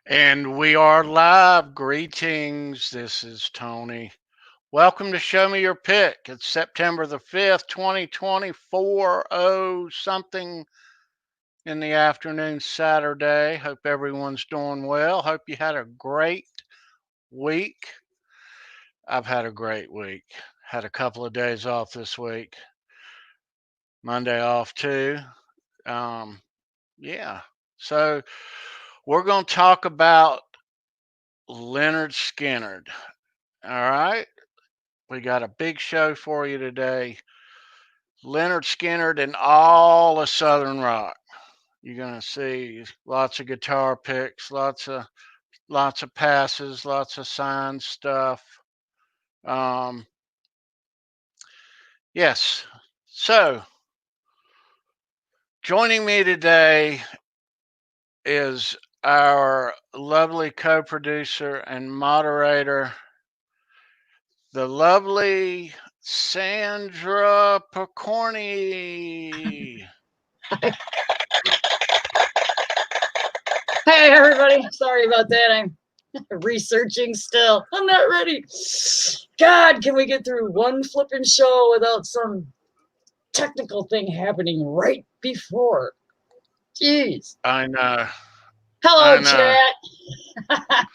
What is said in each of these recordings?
And we are live. Greetings. This is Tony. Welcome to Show Me Your Pick. It's September the 5th, 2024. Oh, something in the afternoon Saturday. Hope everyone's doing well. Hope you had a great week. I've had a great week. Had a couple of days off this week. Monday off too. Um, yeah. So we're going to talk about Lynyrd Skynyrd. All right. We got a big show for you today. Lynyrd Skynyrd and all of Southern rock. You're gonna see lots of guitar picks, lots of passes, lots of signed stuff. Um, yes. So joining me today is our lovely co-producer and moderator, the lovely Sandra Pokorney. Hey everybody, sorry about that. I'm researching still. I'm not ready. God, can we get through one flipping show without some technical thing happening right before? Jeez. I know. Hello, I know. chat.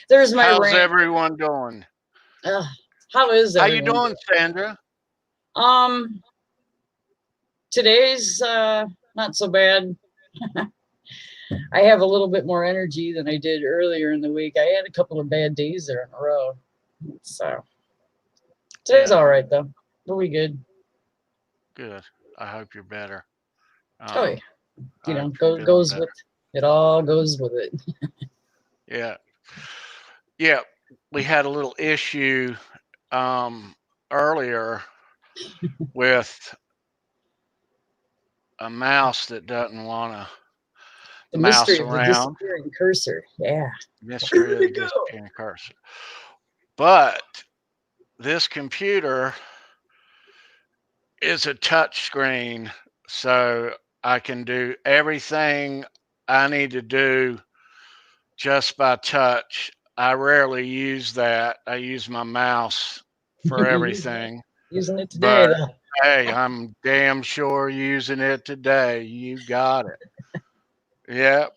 There's my How's rant. everyone doing? How is How you everyone doing, doing? Sandra? Um, today's not so bad. I have a little bit more energy than I did earlier in the week. I had a couple of bad days there in a row. So today's Yeah, all right though. We good. good. I hope you're better. Oh yeah. I hope you're feeling Goes better. with it. All goes with it. Yeah, yeah. We had a little issue earlier with a mouse that doesn't want to The mouse mystery of the around. disappearing cursor. Yeah. Where Mystery did of the it go? disappearing cursor. But this computer is a touch screen, so I can do everything I need to do just by touch. I rarely use that. I use my mouse for everything. Using it today But though. hey, I'm damn sure using it today. You got it. Yeah.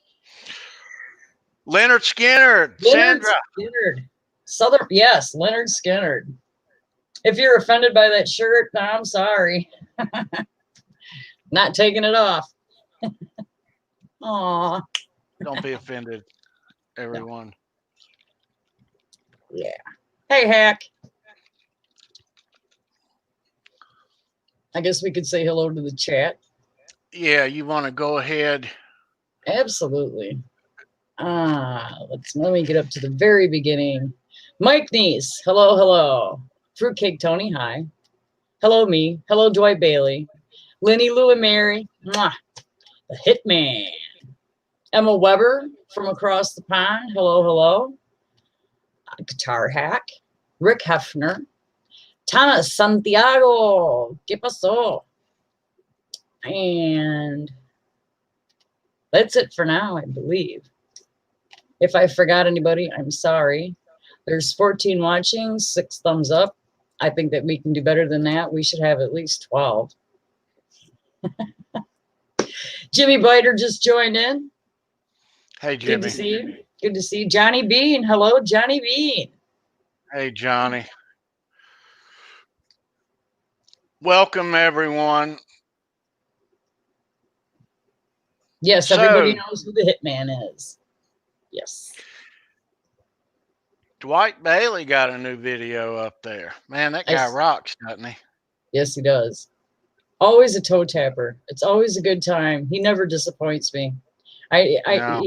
Lynyrd Skynyrd, Lynyrd Sandra. Skynyrd. Southern yes, Lynyrd Skynyrd. If you're offended by that shirt, I'm sorry. Not taking it off. Aw. Don't be offended, No. everyone. Yeah. Hey Hack. I guess we could say hello to the chat. Yeah, you want to go ahead? Absolutely. Let me get up to the very beginning. Mike Neese, hello, hello. Fruitcake Tony, hi. Hello, me. Hello, Dwight Bailey. Lenny Lou and Mary, mwah. The Hitman. Emma Weber from across the pond, hello, hello. Guitar Hack. Rick Hefner. Tana Santiago, ¿qué pasó? And that's it for now, I believe. If I forgot anybody, I'm sorry. There's 14 watching, 6 thumbs up. I think that we can do better than that. We should have at least 12. Jimmy Biter just joined in. Hey, Good to Jimmy. see you. Good to see you. Johnny Bean. Hello, Johnny Bean. Hey, Johnny. Welcome, everyone. Yes, everybody So, knows who the Hitman is. Yes. Dwight Bailey got a new video up there. Man, that I, guy rocks, doesn't he? yes, he does. Always a toe tapper. It's always a good time. He never disappoints me. No.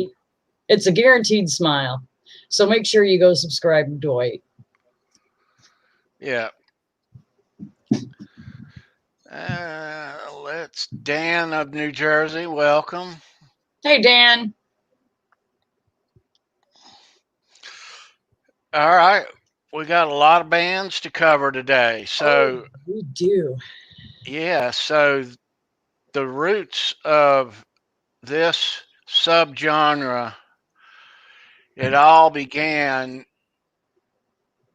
It's a guaranteed smile. So make sure you go subscribe to Dwight. Yeah. Let's Dan of New Jersey. Welcome. Hey, Dan. All right. We got a lot of bands to cover today. Oh, So, we do. yeah. So, the roots of this subgenre It all began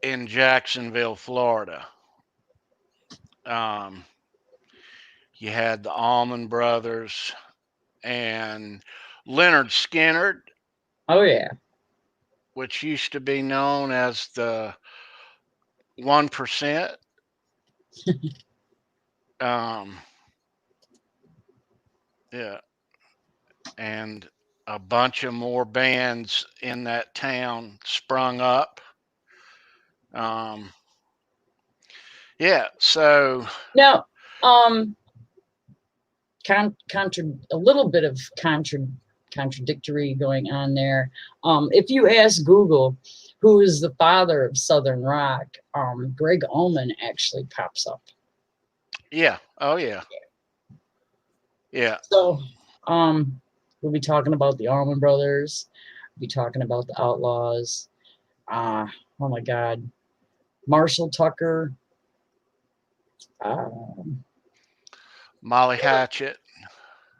in Jacksonville, Florida. Um, you had the Allman Brothers and Lynyrd Skynyrd, Oh yeah. which used to be known as the 1%. Um, yeah, and a bunch of more bands in that town sprung up. Um, yeah, so Now, um, a little bit of contradictory going on there. If you ask Google who is the father of Southern rock, Greg Allman actually pops up. yeah, oh yeah, yeah. So, we'll be talking about the Allman Brothers. We'll be talking about the Outlaws. Oh my God, Marshall Tucker. Um, Molly Hatchet.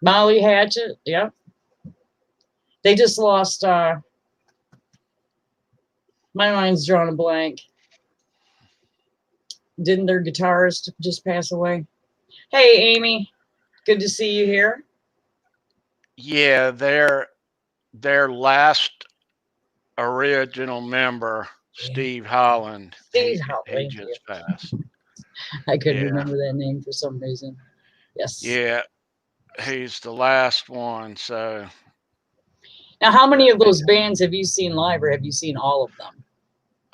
Molly Hatchet. Yeah, they just lost. My mind's drawn a blank. Didn't their guitarist just pass away? Hey, Amy. Good to see you here. Yeah, their last original member, Steve Holland, Steve he Hotley. just passed. I couldn't Yeah, remember that name for some reason. Yes. yeah, he's the last one. So Now, how many that, of those bands have you seen live, or have you seen all of them?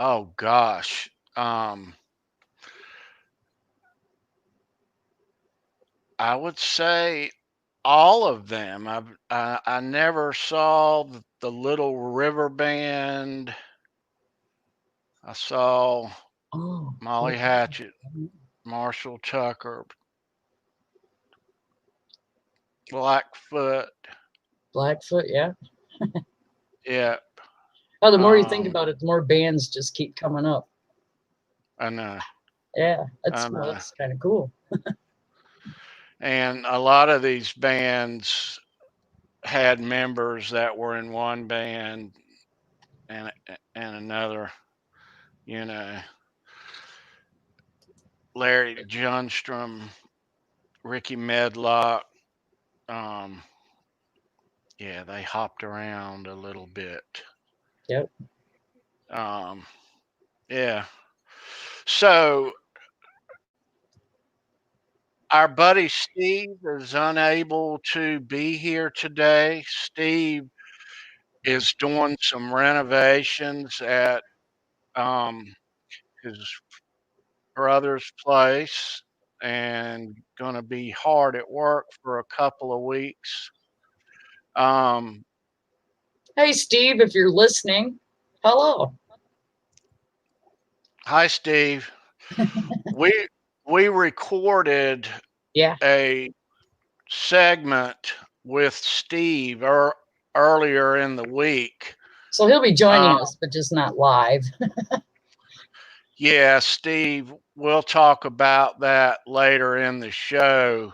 oh gosh, I would say all of them. I never saw the Little River Band. I saw Oh, Molly Hatchet, Marshall Tucker, Blackfoot. Blackfoot. Yeah. Yeah, Oh, the more you think um, about it, the more bands just keep coming up. I know, Yeah, I know. that's kind of cool. And a lot of these bands had members that were in one band and another. You know, Larry Johnstrom, Ricky Medlock. Um, yeah, they hopped around a little bit. Yep. Um, yeah. So our buddy Steve is unable to be here today. Steve is doing some renovations at um, his brother's place and going to be hard at work for a couple of weeks. Um, Hey, Steve, if you're listening, hello. Hi, Steve. We we recorded Yeah. a segment with Steve earlier in the week. So he'll be Uh, joining us, but just not live. yeah, Steve, we'll talk about that later in the show.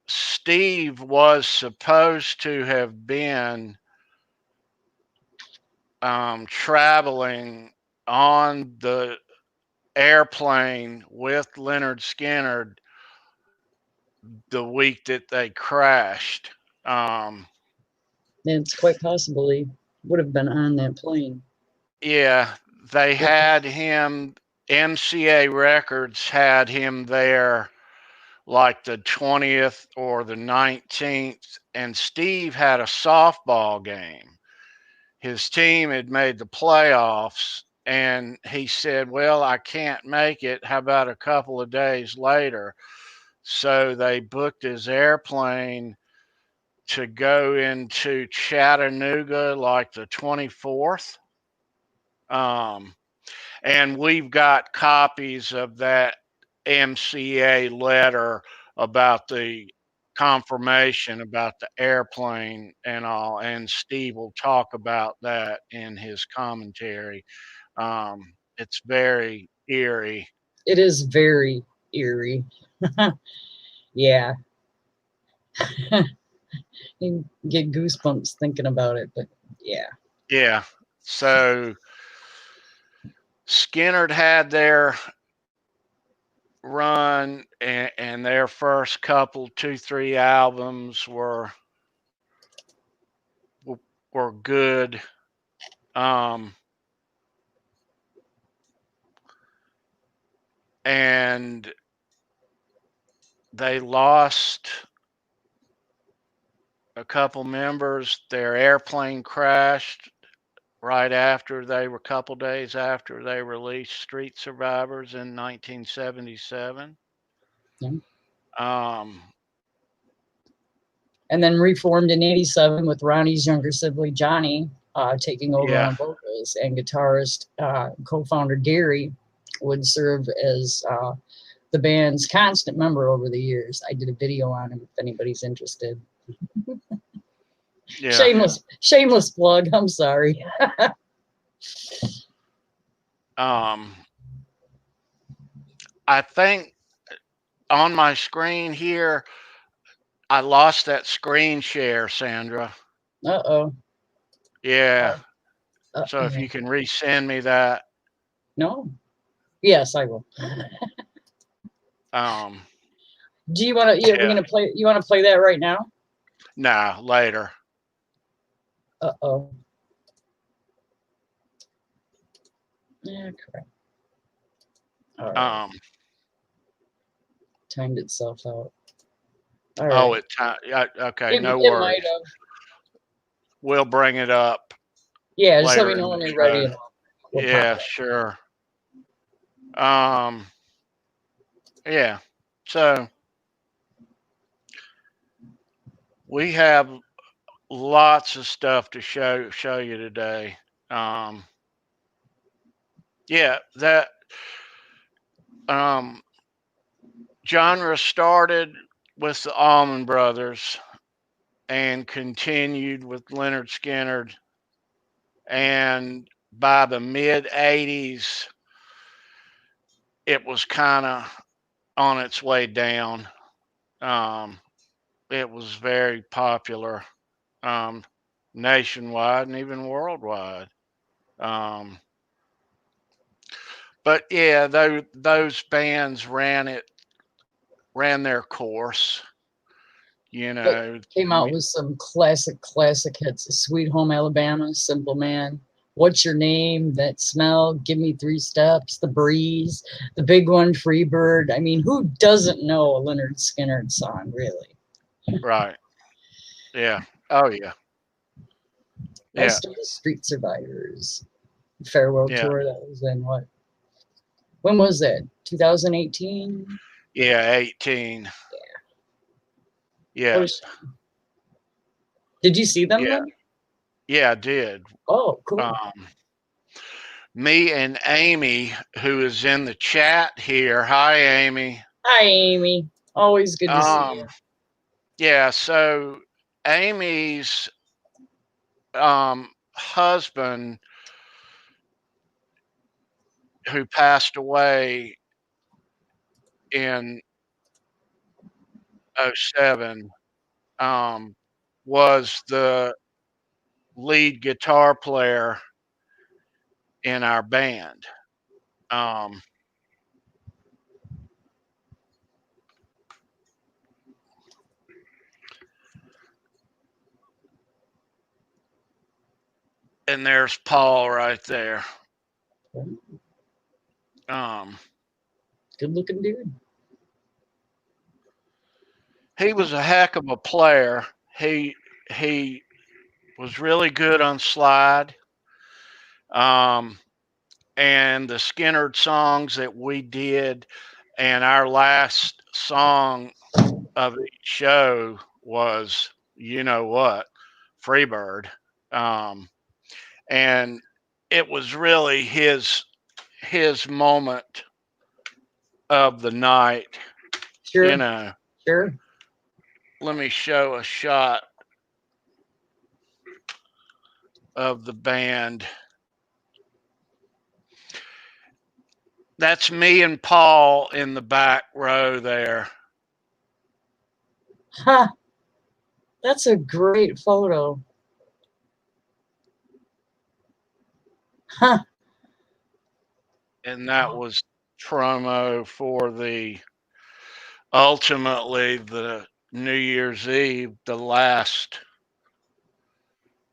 Steve was supposed to have been traveling on the airplane with Lynyrd Skynyrd the week that they crashed. Um, And it's quite possible he would have been on that plane. yeah, they Yep. had him, MCA Records had him there like the 20th or the 19th, and Steve had a softball game. His team had made the playoffs, and he said, well, I can't make it. How about a couple of days later? So they booked his airplane to go into Chattanooga like the 24th. Um, and we've got copies of that MCA letter about the confirmation about the airplane and all. And Steve will talk about that in his commentary. It's very eerie. It is very eerie. Yeah. You get goosebumps thinking about it, but yeah. Yeah. So Skynyrd had their run, and their first couple, 2, 3 albums were good. And they lost a couple members. Their airplane crashed right after they were a couple days after they released Street Survivors in 1977. Yeah. Um, And then reformed in '87 with Ronnie's younger sibling Johnny taking over yeah, on vocals, and guitarist co-founder Gary would serve as the band's constant member over the years. I did a video on him if anybody's interested. yeah. Shameless plug. I'm sorry. I think on my screen here, I lost that screen share, Sandra. Uh-oh. Yeah. So if Yeah. you can resend me that. No. Yes, I will. Do you want to? Yeah, we're gonna play. You want to play that right now? No, later. Uh-oh. Yeah, correct. All right. Timed itself out. All right. Okay, no It might worries. have. We'll bring it up. Yeah, just let Later me know in when the you're show. ready. And we'll Yeah, sure. Yeah. So we have lots of stuff to show you today. Yeah, that genre started with the Allman Brothers and continued with Lynyrd Skynyrd, and by the mid '80s, it was kind of on its way down. It was very popular nationwide and even worldwide. Um, but yeah, those bands ran their course. but came out with some classic hits: "Sweet Home Alabama," "Simple Man," "What's Your Name," "That Smell," "Give Me 3 Steps," "The Breeze," the big one, "Free Bird." I mean, who doesn't know a Lynyrd Skynyrd song, really? Right. Yeah. Oh yeah. Yeah. Most of the Street Survivors farewell Yeah. tour that was in what? When was that? 2018? Yeah. 18. Yeah. Yeah. Did you see them Yeah. then? Yeah. I did. Oh, cool. Me and Amy, who is in the chat here. Hi, Amy. Hi, Amy. Always good to see you. Yeah. So Amy's husband, who passed away in '07, was the lead guitar player in our band. And there's Paul right there. Good looking dude. He was a heck of a player. He was really good on slide. And the Skynyrd songs that we did, and our last song of each show was, you know what, Freebird. And it was really his moment of the night. Sure. You know. Sure. Let me show a shot of the band. That's me and Paul in the back row there. Huh. That's a great photo. Huh. And that was promo for ultimately the New Year's Eve, the last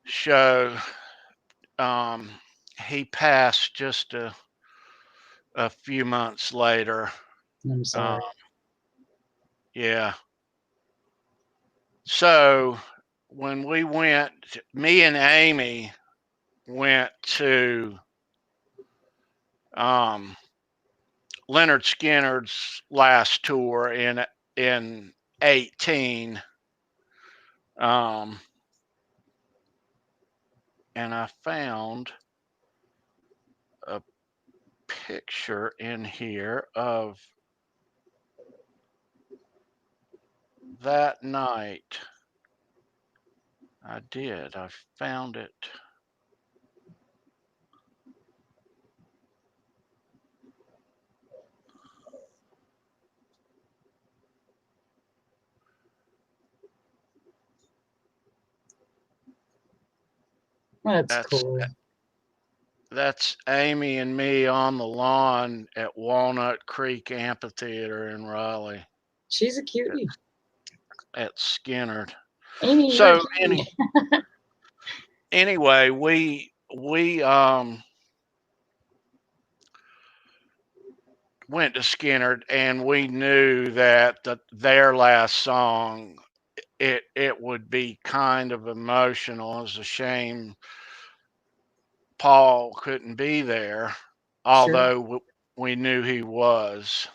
show. Um, he passed just a few months later. I'm Um, sorry. yeah. So when we went, me and Amy went to um, Lynyrd Skynyrd's last tour in 18. Um, and I found a picture in here of that night. I did. I found it. That's That's cool. that's Amy and me on the lawn at Walnut Creek Amphitheater in Raleigh She's a cutie. at Skynyrd. Amy, you're a So cutie. anyway, we went to Skynyrd and we knew that their last song it would be kind of emotional. It's a shame Paul couldn't be there, Sure. although we knew he was.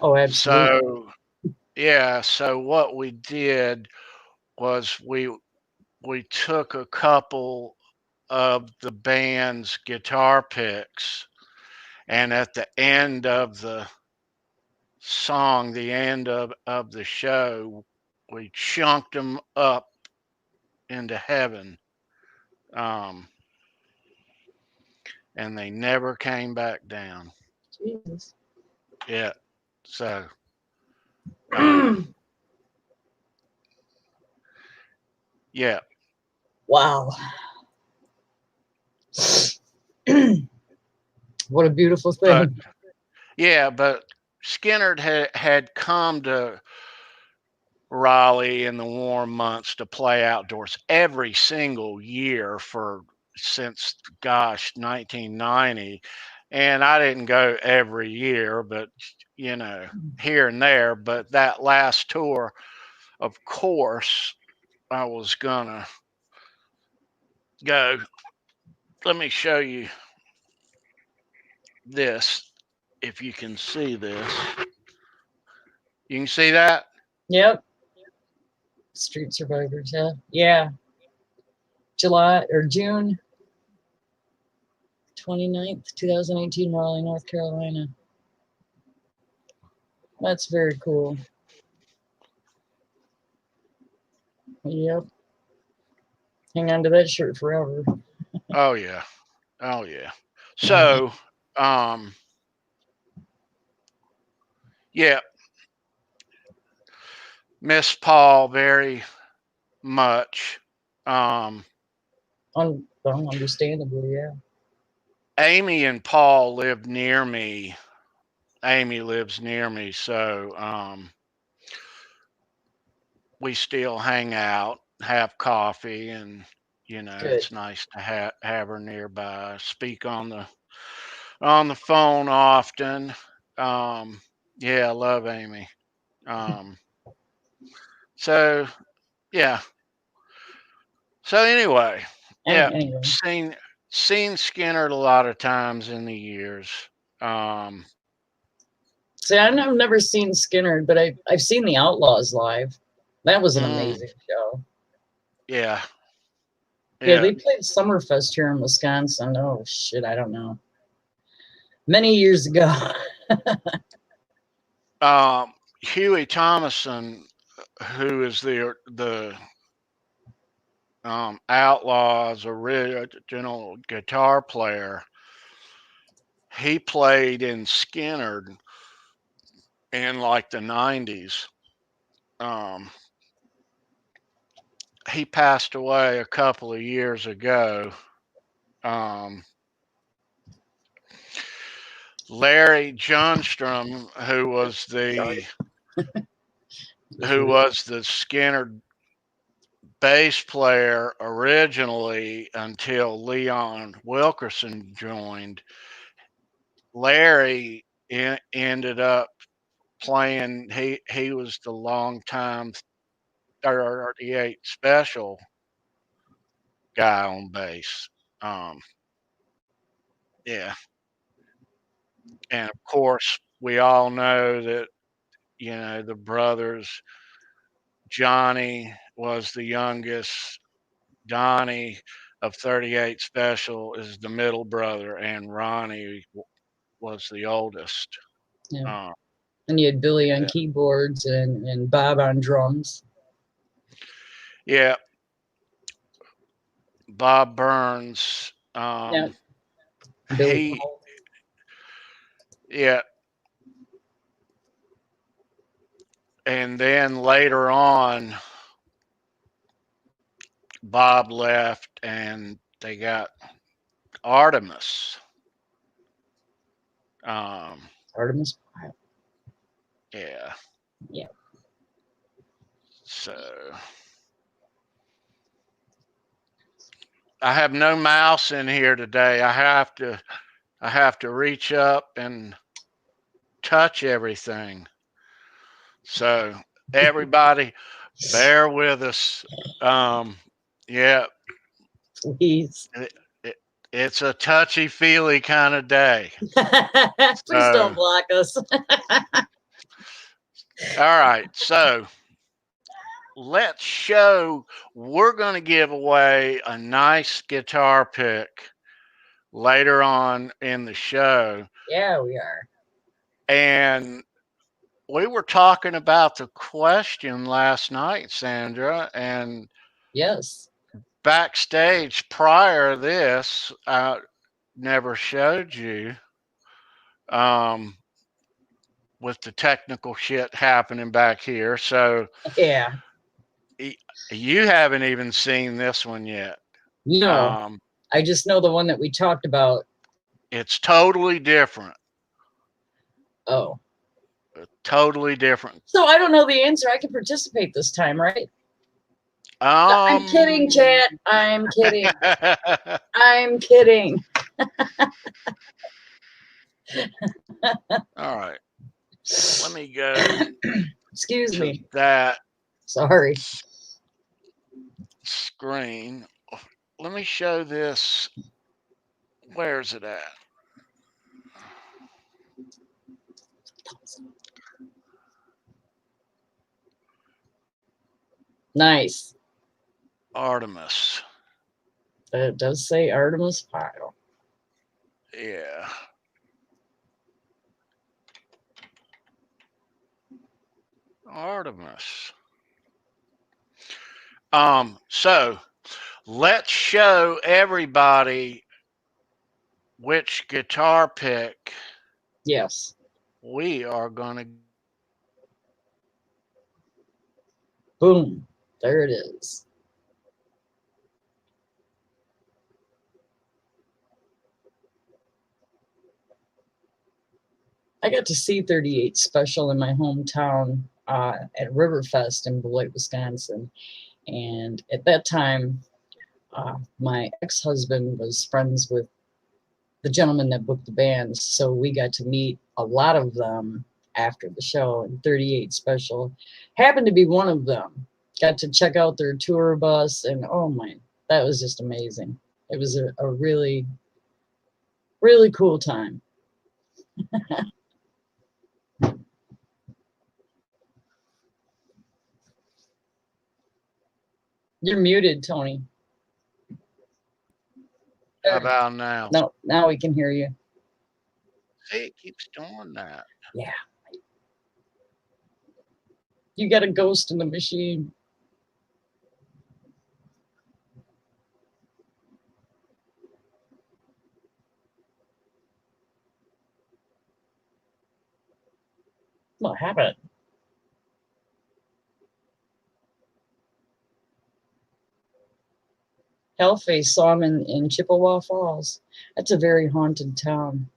Oh, absolutely. So yeah, so what we did was we took a couple of the band's guitar picks, and at the end of the song, the end of the show, we chunked them up into heaven. Um, and they never came back down. Jesus. Yeah. So, um, yeah. Wow. What a beautiful But thing. yeah, but Skinner had come to Raleigh in the warm months to play outdoors every single year for since gosh 1990, and I didn't go every year, but you know here and there. But that last tour, of course, I was gonna go. Let me show you this, if you can see this. You can see that? Yep. Street survivors, yeah. Yeah. July or June 29th, 2018, Raleigh, North Carolina. That's very cool. Yep. Hang on to that shirt forever. Oh yeah. Oh yeah. So, um, yeah, miss Paul very much. Um, Understandably, yeah. Amy and Paul live near me. Amy lives near me, so we still hang out, have coffee, and Good. it's nice to have her nearby. Speak on the phone often. Um, yeah, I love Amy. Um, so yeah. So anyway, yeah, Anyway. seen Skinner a lot of times in the years. Um, See, I've never seen Skinner, but I've seen the Outlaws live. That was an mm, amazing show. yeah, Yeah, yeah. they played Summerfest here in Wisconsin. Oh shit, I don't know. Many years ago. Huey Thomason, who is the Outlaws' original guitar player, he played in Skinner in like the '90s. Um, he passed away a couple of years ago. Um, Larry Johnstrom, Sorry. who was the Skinner bass player originally until Leon Wilkerson joined. Larry ended up playing. He was the longtime 38 special guy on bass. Um, yeah, and of course we all know that the brothers. Johnny was the youngest. Donnie of 38 Special is the middle brother, and Ronnie was the oldest. Yeah. Uh, And you had Billy on yeah, keyboards and Bob on drums. yeah, Bob Burns. Yeah. Billy He, Paul. yeah, and then later on, Bob left, and they got Artemis. Um, Artemis Pyle. yeah, Yeah. so I have no mouse in here today. I have to reach up and touch everything. So everybody, bear with us. Um, yeah, Please. it, it, it's a touchy feely kind of day. Please don't So, block us. all right. So let's show. We're going to give away a nice guitar pick later on in the show, Yeah, we are. and we were talking about the question last night, Sandra, and Yes. backstage prior to this, I never showed you um, with the technical shit happening back here. So Yeah. you haven't even seen this one yet. No. Um, I just know the one that we talked about. it's totally different. Oh. Totally different. So I don't know the answer. I can participate this time, right? I'm kidding, Um, chat. I'm kidding. I'm kidding. all right. Let me go Excuse to me. that Sorry. screen. Let me show this. Where's it at? Nice. Artemis. It does say Artemis Pyle. Yeah. Artemis. So let's show everybody which guitar pick Yes. we are gonna. Boom. There it is. I got to see 38 Special in my hometown at Riverfest in Beloit, Wisconsin. And at that time, my ex-husband was friends with the gentleman that booked the bands. So we got to meet a lot of them after the show. And 38 Special happened to be one of them. Got to check out their tour bus. And oh my, that was just amazing. It was a really, really cool time. You're muted, Tony. How about now? No, now we can hear you. See, it keeps doing that. Yeah. You got a ghost in the machine. What happened? Hellface saw him in Chippewa Falls. That's a very haunted town.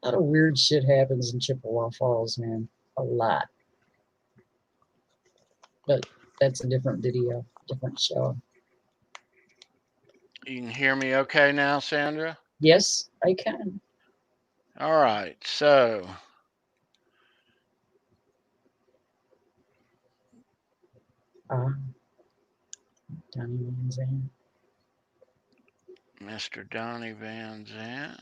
A lot of weird shit happens in Chippewa Falls, man. A lot. But that's a different video, different show. You can hear me okay now, Sandra? Yes, I can. All right. So, Donnie Van Zandt. Mr. Donnie Van Zandt.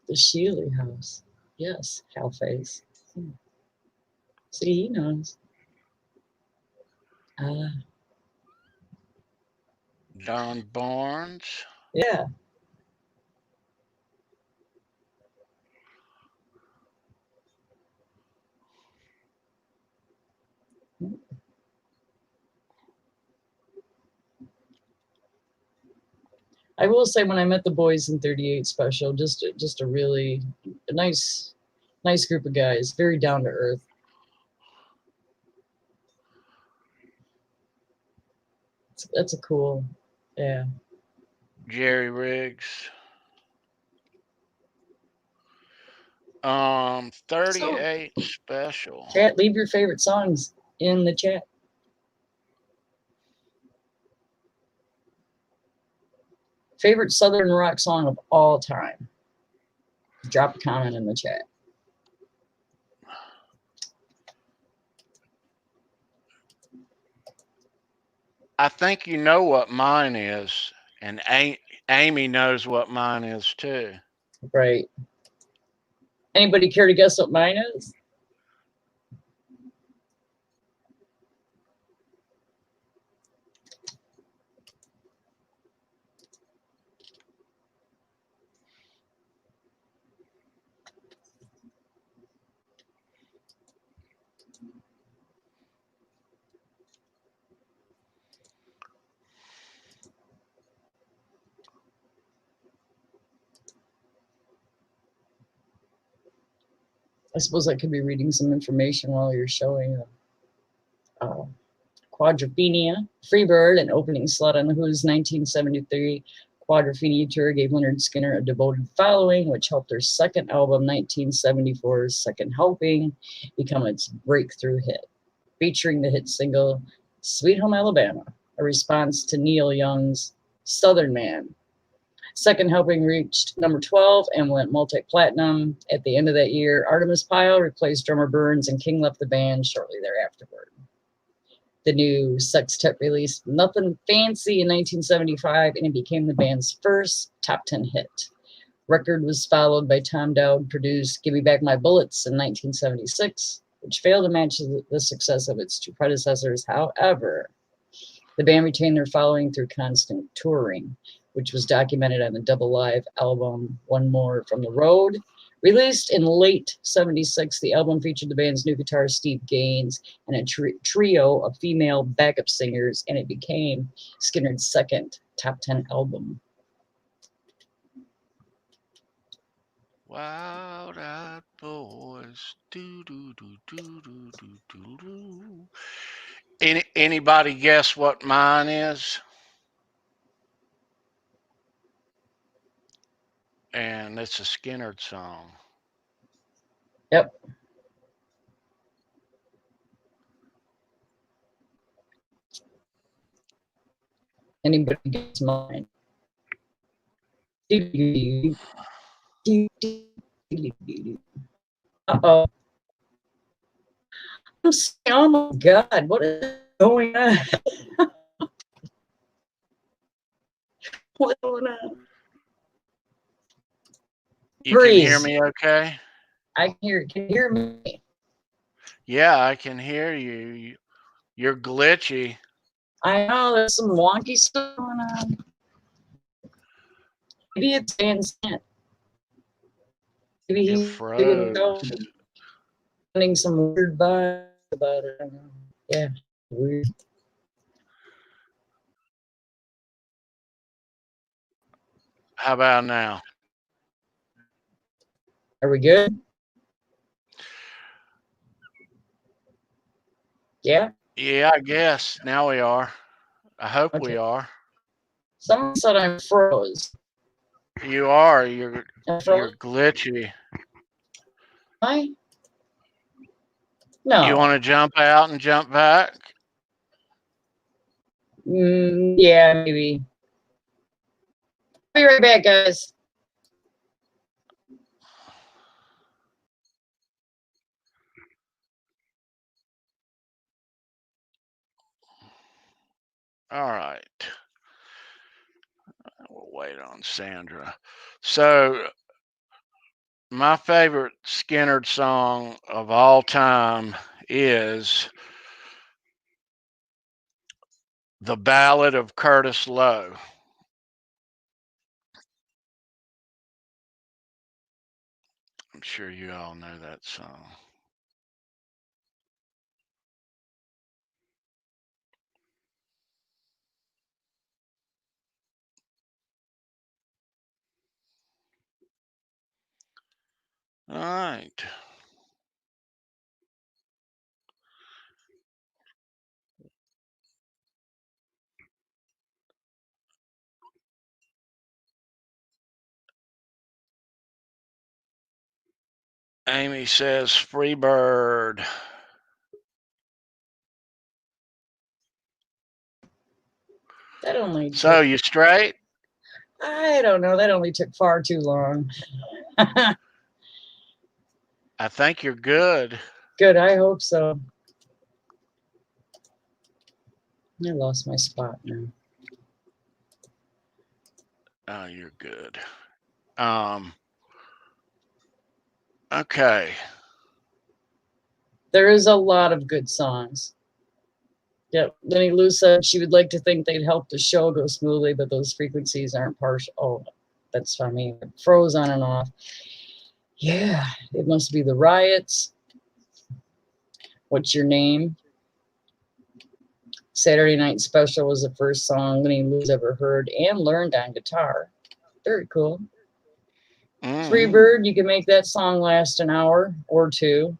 The Shealy House. Yes, Halface. See, he knows. Don Barnes. Yeah. I will say, when I met the boys in 38 Special, just a really nice group of guys, very down to earth. That's a cool, yeah. Jerry Riggs. 38 Special. Chat, leave your favorite songs in the chat. Favorite Southern rock song of all time. Drop a comment in the chat. I think you know what mine is, and Amy knows what mine is too. Right. Anybody care to guess what mine is? I suppose I could be reading some information while you're showing Quadrophenia, Freebird, and opening slot on the Who's 1973 Quadrophenia tour gave Lynyrd Skynyrd a devoted following, which helped their second album, 1974's Second Helping, become its breakthrough hit, featuring the hit single Sweet Home Alabama, a response to Neil Young's Southern Man. Second Helping reached number 12 and went multi-platinum. At the end of that year, Artemis Pyle replaced drummer Burns, and King left the band shortly thereafter. The new sextet released Nothing Fancy in 1975, and it became the band's first top 10 hit. Record was followed by Tom Dowd produced Give Me Back My Bullets in 1976, which failed to match the success of its two predecessors. However, the band retained their following through constant touring, which was documented on the double live album One More from the Road. Released in late 76, the album featured the band's new guitarist Steve Gaines and a trio of female backup singers, and it became Skynyrd's second top 10 album. Wild-eyed boys. Do, do, do, do, do, do, do, do. Anybody guess what mine is? And it's a Skynyrd song. Yep. Anybody guess mine? Uh-oh. Oh my God, what is going on? What's going on? You can hear me okay? I can hear. Can you hear me? Yeah, I can hear you. You're glitchy. I know there's some wonky stuff going on. Maybe it's Van Zandt. Maybe You're he's froze. sending some weird vibes about it. Yeah, weird. How about now? Are we good? Yeah. Yeah, I guess. Now we are. I hope we are. Someone said I froze. You are. You're Froze? glitchy. I? No. You want to jump out and jump back? Yeah, maybe. Be right back, guys. All right. We'll wait on Sandra. So, my favorite Skynyrd song of all time is The Ballad of Curtis Lowe. I'm sure you all know that song. All right. Amy says free bird. That only So took, you straight? I don't know. That only took far too long. I think you're good. Good. I hope so. I lost my spot now. Oh, you're good. Okay. There is a lot of good songs. Yep. Lenny Lou said she would like to think they'd help the show go smoothly, but those frequencies aren't partial. Oh, that's funny. It froze on and off. Yeah, it must be the riots. What's your name? Saturday Night Special was the first song Lenny Lou's ever heard and learned on guitar. Very cool. Free Bird, you can make that song last an hour or two.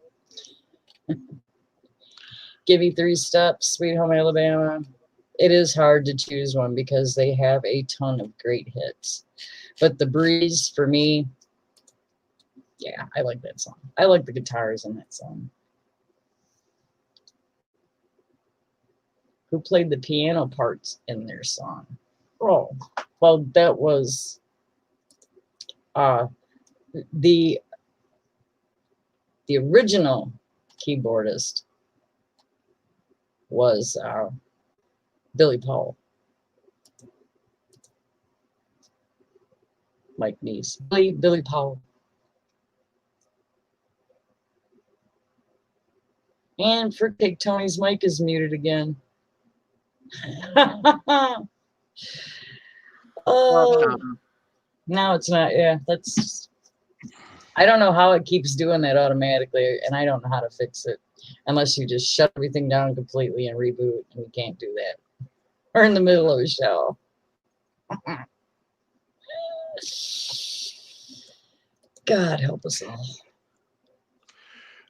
Give You Three Steps, Sweet Home Alabama. It is hard to choose one because they have a ton of great hits. But The Breeze, for me, yeah, I like that song. I like the guitars in that song. Who played the piano parts in their song? Oh, well, that was the original keyboardist was Billy Powell. Mike Neese. Billy Powell. And Fruitcake Tony's mic is muted again. Oh, no, it's not. Yeah, that's. I don't know how it keeps doing that automatically, and I don't know how to fix it unless you just shut everything down completely and reboot, and we can't do that. We're in the middle of a show. God help us all.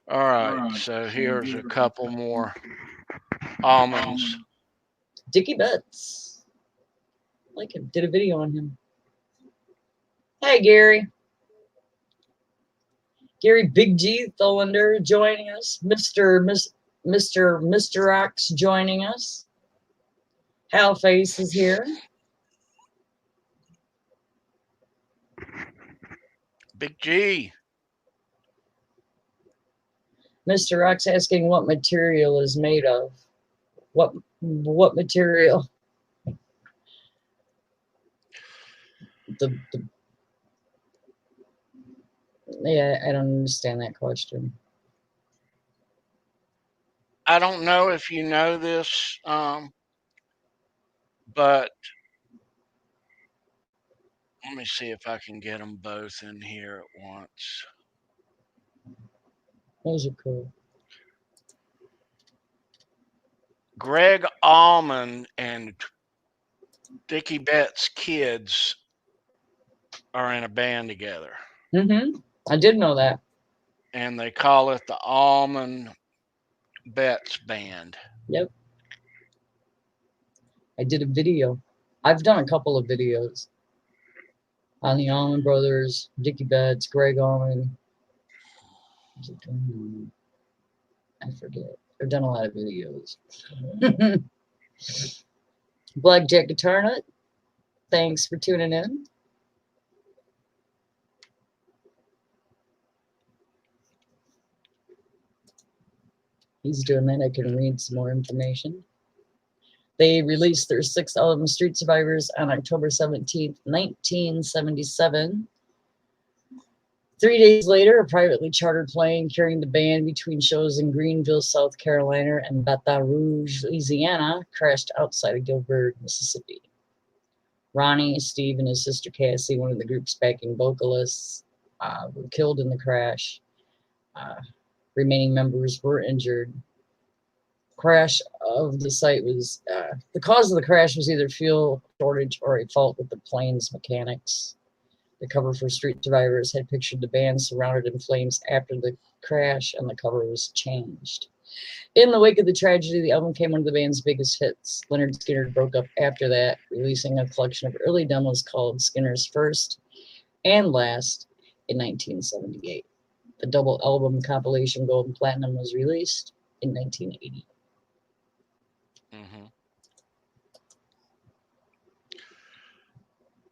All right. So here's a couple more almonds. Dickie Betts. Like him. Did a video on him. Hey, Gary. Gary Big G Tholander joining us. Mr. X joining us. Hal Face is here. Big G. Mr. X asking what material is made of. What material? Yeah, I don't understand that question. I don't know if you know this, but let me see if I can get them both in here at once. Those are cool. Greg Allman and Dickie Betts' kids are in a band together. I did know that. And they call it the Allman Betts Band. Yep. I did a video. I've done a couple of videos on the Allman Brothers, Dickie Betts, Greg Allman. I forget. I've done a lot of videos. Blackjack Guitar Nut, thanks for tuning in. He's doing that. I can read some more information. They released their 6th album, Street Survivors, on October 17th, 1977. 3 days later, a privately chartered plane carrying the band between shows in Greenville, South Carolina, and Baton Rouge, Louisiana, crashed outside of Gilbert, Mississippi. Ronnie, Steve, and his sister Cassie, one of the group's backing vocalists, were killed in the crash. Remaining members were injured. Crash of the site was the cause of the crash was either fuel shortage or a fault with the plane's mechanics. The cover for Street Survivors had pictured the band surrounded in flames after the crash, and the cover was changed. In the wake of the tragedy, the album became one of the band's biggest hits. Lynyrd Skynyrd broke up after that, releasing a collection of early demos called Skynyrd's First and Last in 1978. The double album compilation Gold and Platinum was released in 1980. Mm-hmm.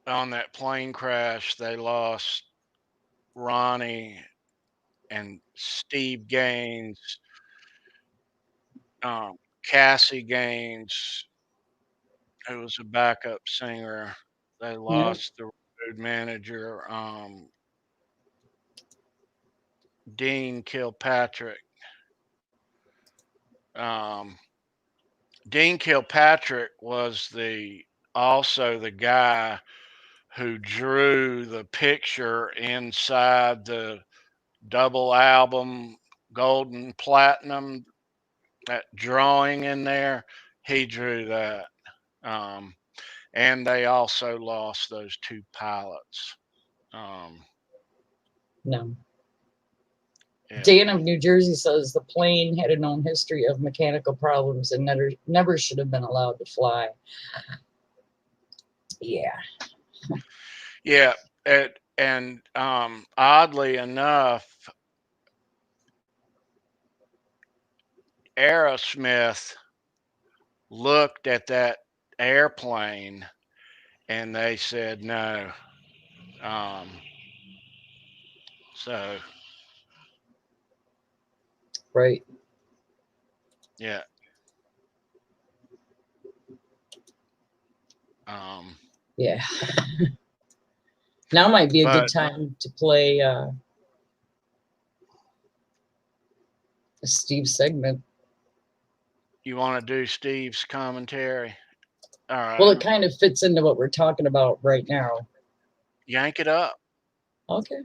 On that plane crash, they lost Ronnie and Steve Gaines, Cassie Gaines, who was a backup singer. They lost the road manager, Dean Kilpatrick. Dean Kilpatrick was also the guy who drew the picture inside the double album Gold and Platinum, that drawing in there. He drew that. And they also lost those 2 pilots. No. Yeah. Dan of New Jersey says the plane had a known history of mechanical problems and never should have been allowed to fly. Yeah. Yeah. And oddly enough, Aerosmith looked at that airplane and they said no. So Right. yeah. Yeah. Now might be a good But time to play a Steve segment. you want to do Steve's commentary? All right. Well, it kind of fits into what we're talking about right now. Yank it up. Okay.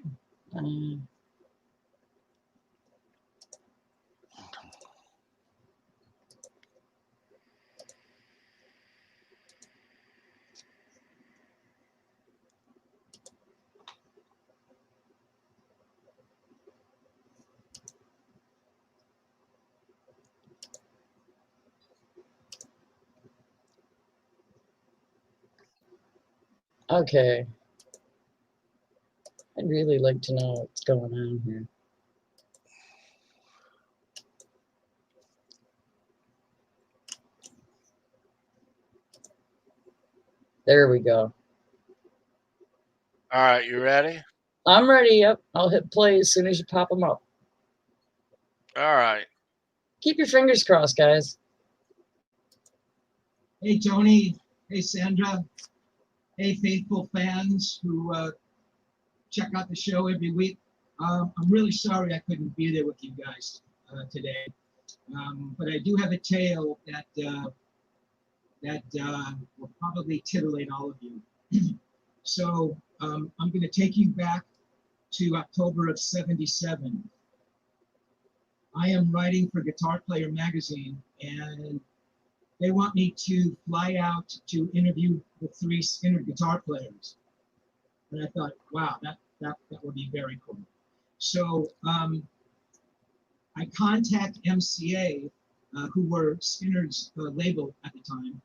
Okay. I'd really like to know what's going on here. There we go. All right, you ready? I'm ready. Yep. I'll hit play as soon as you pop them up. All right. Keep your fingers crossed, guys. Hey, Tony. Hey, Sandra. Hey, faithful fans who check out the show every week. I'm really sorry I couldn't be there with you guys today, but I do have a tale that will probably titillate all of you. So I'm going to take you back to October of '77. I am writing for Guitar Player magazine, and they want me to fly out to interview the 3 Skynyrd guitar players. And I thought, wow, that would be very cool. So I contact MCA, who were Skynyrd's label at the time,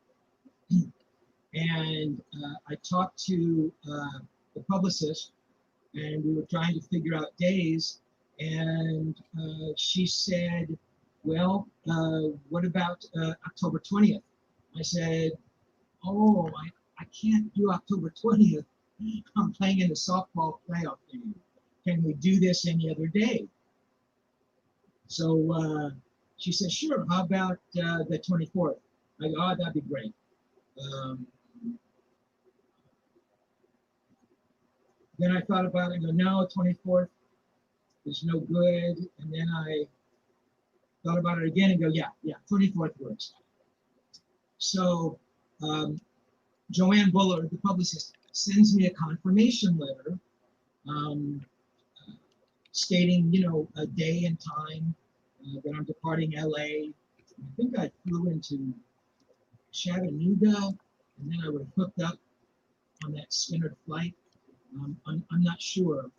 And I talked to the publicist, and we were trying to figure out days. And she said, well, what about October 20th? I said, oh, I can't do October 20th. I'm playing in the softball playoff game. Can we do this any other day? So she said, sure, how about the 24th? I go, oh, that'd be great. Then I thought about it and go, no, 24th is no good. And then I thought about it again and go, yeah, 24th works. So Joanne Bullard, the publicist, sends me a confirmation letter stating, a day and time that I'm departing LA. I think I flew into Chattanooga, and then I would have hooked up on that Skynyrd flight. I'm not sure.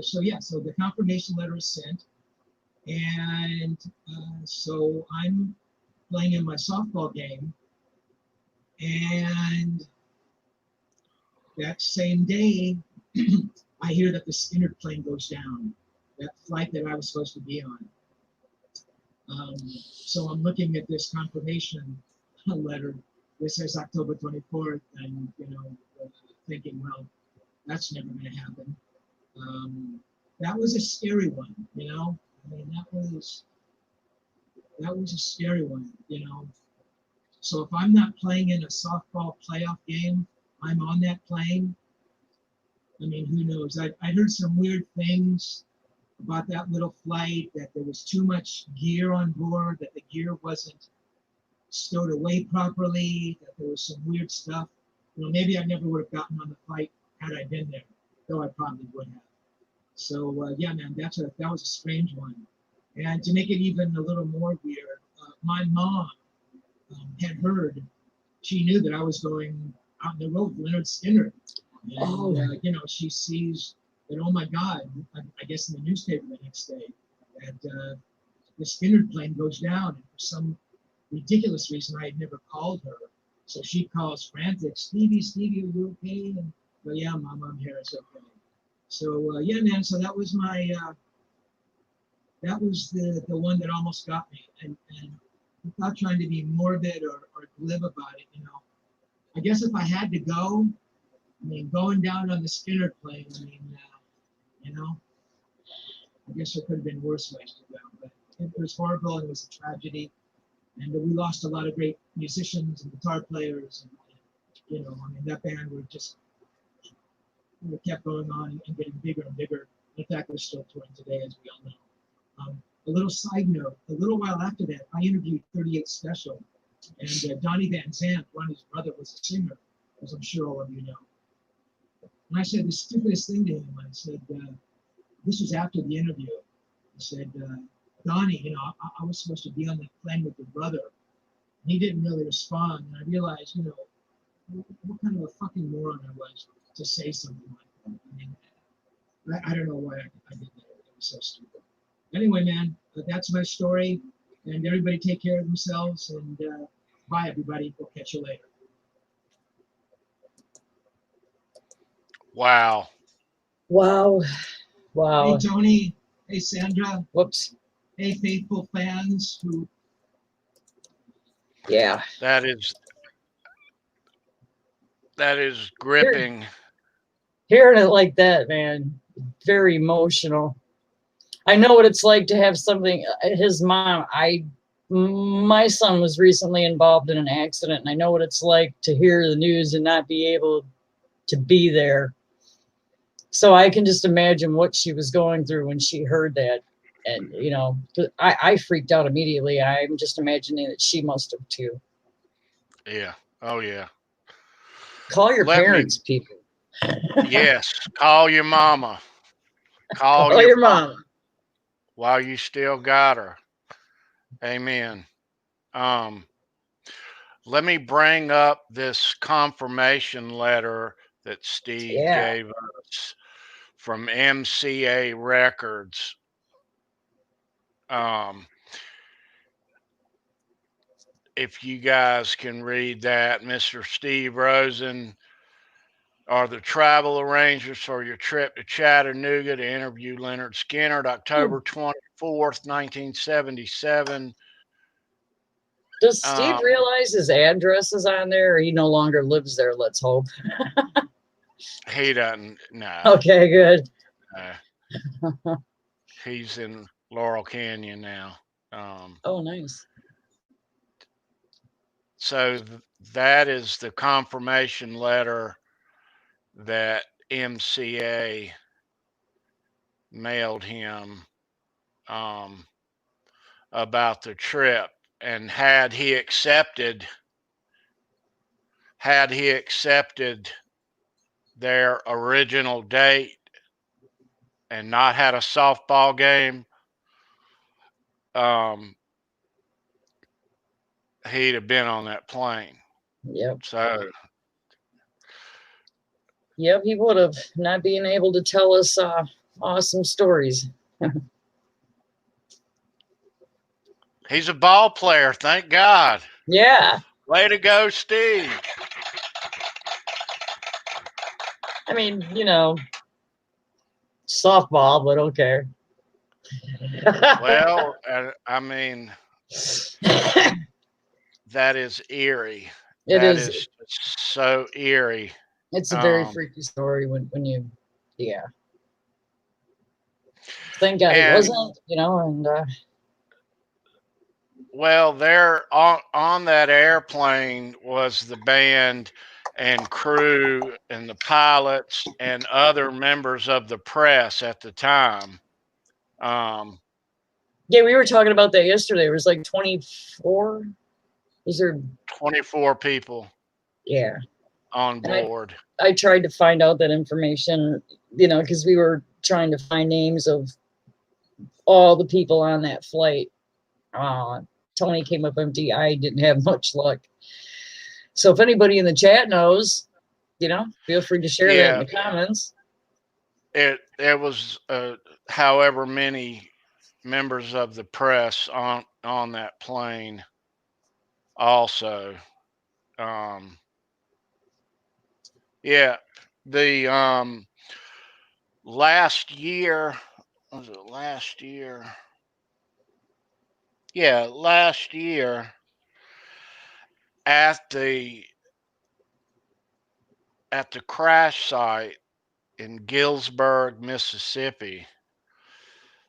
So the confirmation letter is sent, and so I'm playing in my softball game, and that same day, I hear that the Skynyrd plane goes down, that flight that I was supposed to be on. So I'm looking at this confirmation letter. This says October 24th, and thinking, well, that's never going to happen. That was a scary one, I mean, that was a scary one, So if I'm not playing in a softball playoff game, I'm on that plane. I mean, who knows? I heard some weird things about that little flight, that there was too much gear on board, that the gear wasn't stowed away properly, that there was some weird stuff. Maybe I never would have gotten on the flight had I been there, though I probably would have. So yeah, man, that was a strange one. And to make it even a little more weird, my mom had heard, she knew that I was going out on the road with Lynyrd Skynyrd. And, she sees that, oh my God, I guess in the newspaper the next day, that the Skynyrd plane goes down. And for some ridiculous reason, I had never called her. So she calls frantic, Stevie, are you okay? And well, yeah, Mom, I'm here, it's okay. So yeah, man, so that was my, that was the one that almost got me. And without trying to be morbid or glib about it, I guess if I had to go, I mean, going down on the Skynyrd plane, I mean, I guess there could have been worse ways to go, but it was horrible and it was a tragedy. And we lost a lot of great musicians and guitar players. And I mean, that band kept going on and getting bigger and bigger. In fact, we're still touring today, as we all know. A little side note, a little while after that, I interviewed 38 Special. And Donnie Van Zandt, Ronnie's brother, was a singer, as I'm sure all of you know. And I said the stupidest thing to him. I said, this was after the interview. I said, Donnie, I was supposed to be on that plane with your brother. And he didn't really respond. And I realized, what kind of a fucking moron I was to say something like that. I mean, I don't know why I did that. It was so stupid. Anyway, man, that's my story. And everybody take care of themselves. And bye, everybody. We'll catch you later. Wow. Wow. Hey, Tony. Hey, Sandra. Whoops. Hey, faithful fans who. Yeah. That is gripping. Hearing it like that, man, very emotional. I know what it's like to have something. His mom, my son was recently involved in an accident, and I know what it's like to hear the news and not be able to be there. So I can just imagine what she was going through when she heard that. And, I freaked out immediately. I'm just imagining that she must have too. Yeah. Oh, yeah. Call your parents, people. Yes. Call your mama. Call your mama. While you still got her. Amen. Let me bring up this confirmation letter that Steve gave us from MCA Records. if you guys can read that, Mr. Steve Rosen are the travel arrangers for your trip to Chattanooga to interview Lynyrd Skynyrd, October 24th, 1977. Does Steve realize his address is on there, or he no longer lives there? Let's hope. He doesn't. No. Okay, good. He's in Laurel Canyon now. Oh, nice. So that is the confirmation letter that MCA mailed him about the trip. And had he accepted their original date and not had a softball game, he'd have been on that plane. Yep. So, yep, he would have, not being able to tell us awesome stories. he's a ball player, thank God. Yeah. Way to go, Steve. I mean, you know, softball, but okay. Well, I mean, that is eerie. It That is so eerie. It's a very freaky story when you, yeah. Thank God it wasn't, you know, and well, there on that airplane was the band and crew and the pilots and other members of the press at the time. Yeah, we were talking about that yesterday. It was like 24. Was there 24 people? Yeah. On board. I tried to find out that information, you know, because we were trying to find names of all the people on that flight. Tony came up empty. I didn't have much luck. So if anybody in the chat knows, you know, feel free to share that in the comments. It was however many members of the press on that plane also. Yeah, the last year, was it last year? Yeah, last year at the crash site in Gillsburg, Mississippi,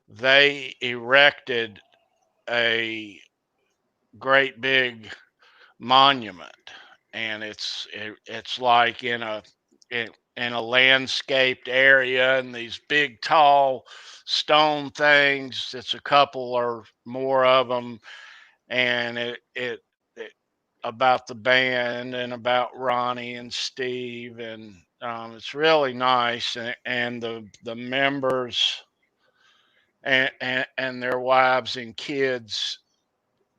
they erected a great big monument, and it's like in a landscaped area, and these big tall stone things. It's a couple or more of them, and it about the band and about Ronnie and Steve, and it's really nice, and the members and their wives and kids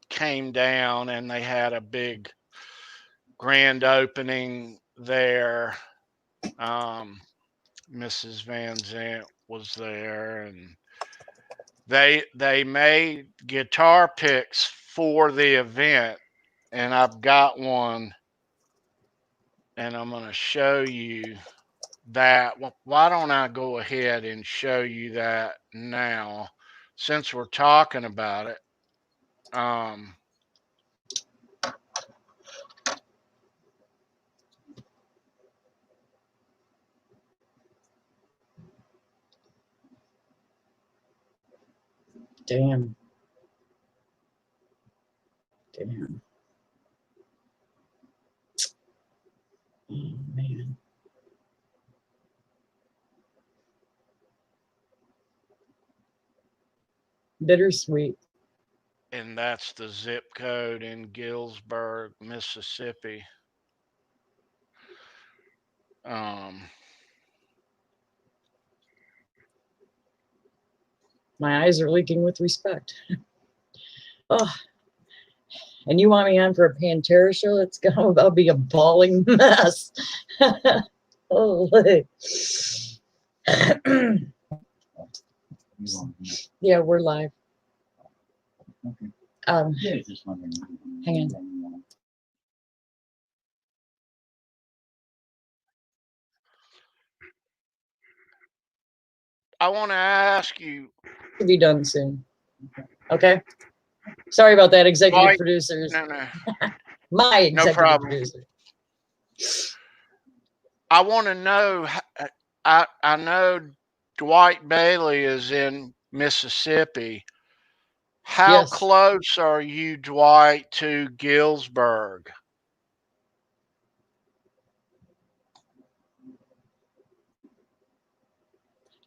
came down, and they had a big grand opening there. Mrs. Van Zant was there, and they made guitar picks for the event, and I've got one, and I'm going to show you that. Why don't I go ahead and show you that now, since we're talking about it. Damn. Oh, man. Bittersweet. And that's the zip code in Gillsburg, Mississippi. My eyes are leaking with respect. Oh, and you want me on for a Pantera show? It's gonna be a bawling mess. Holy. Yeah, we're live. Okay. Hang on. I want to ask you. To be done soon. Okay. Sorry about that, executive producers. No. My executive producer. I want to know. I know Dwight Bailey is in Mississippi. How Yes. close are you, Dwight, to Gillsburg?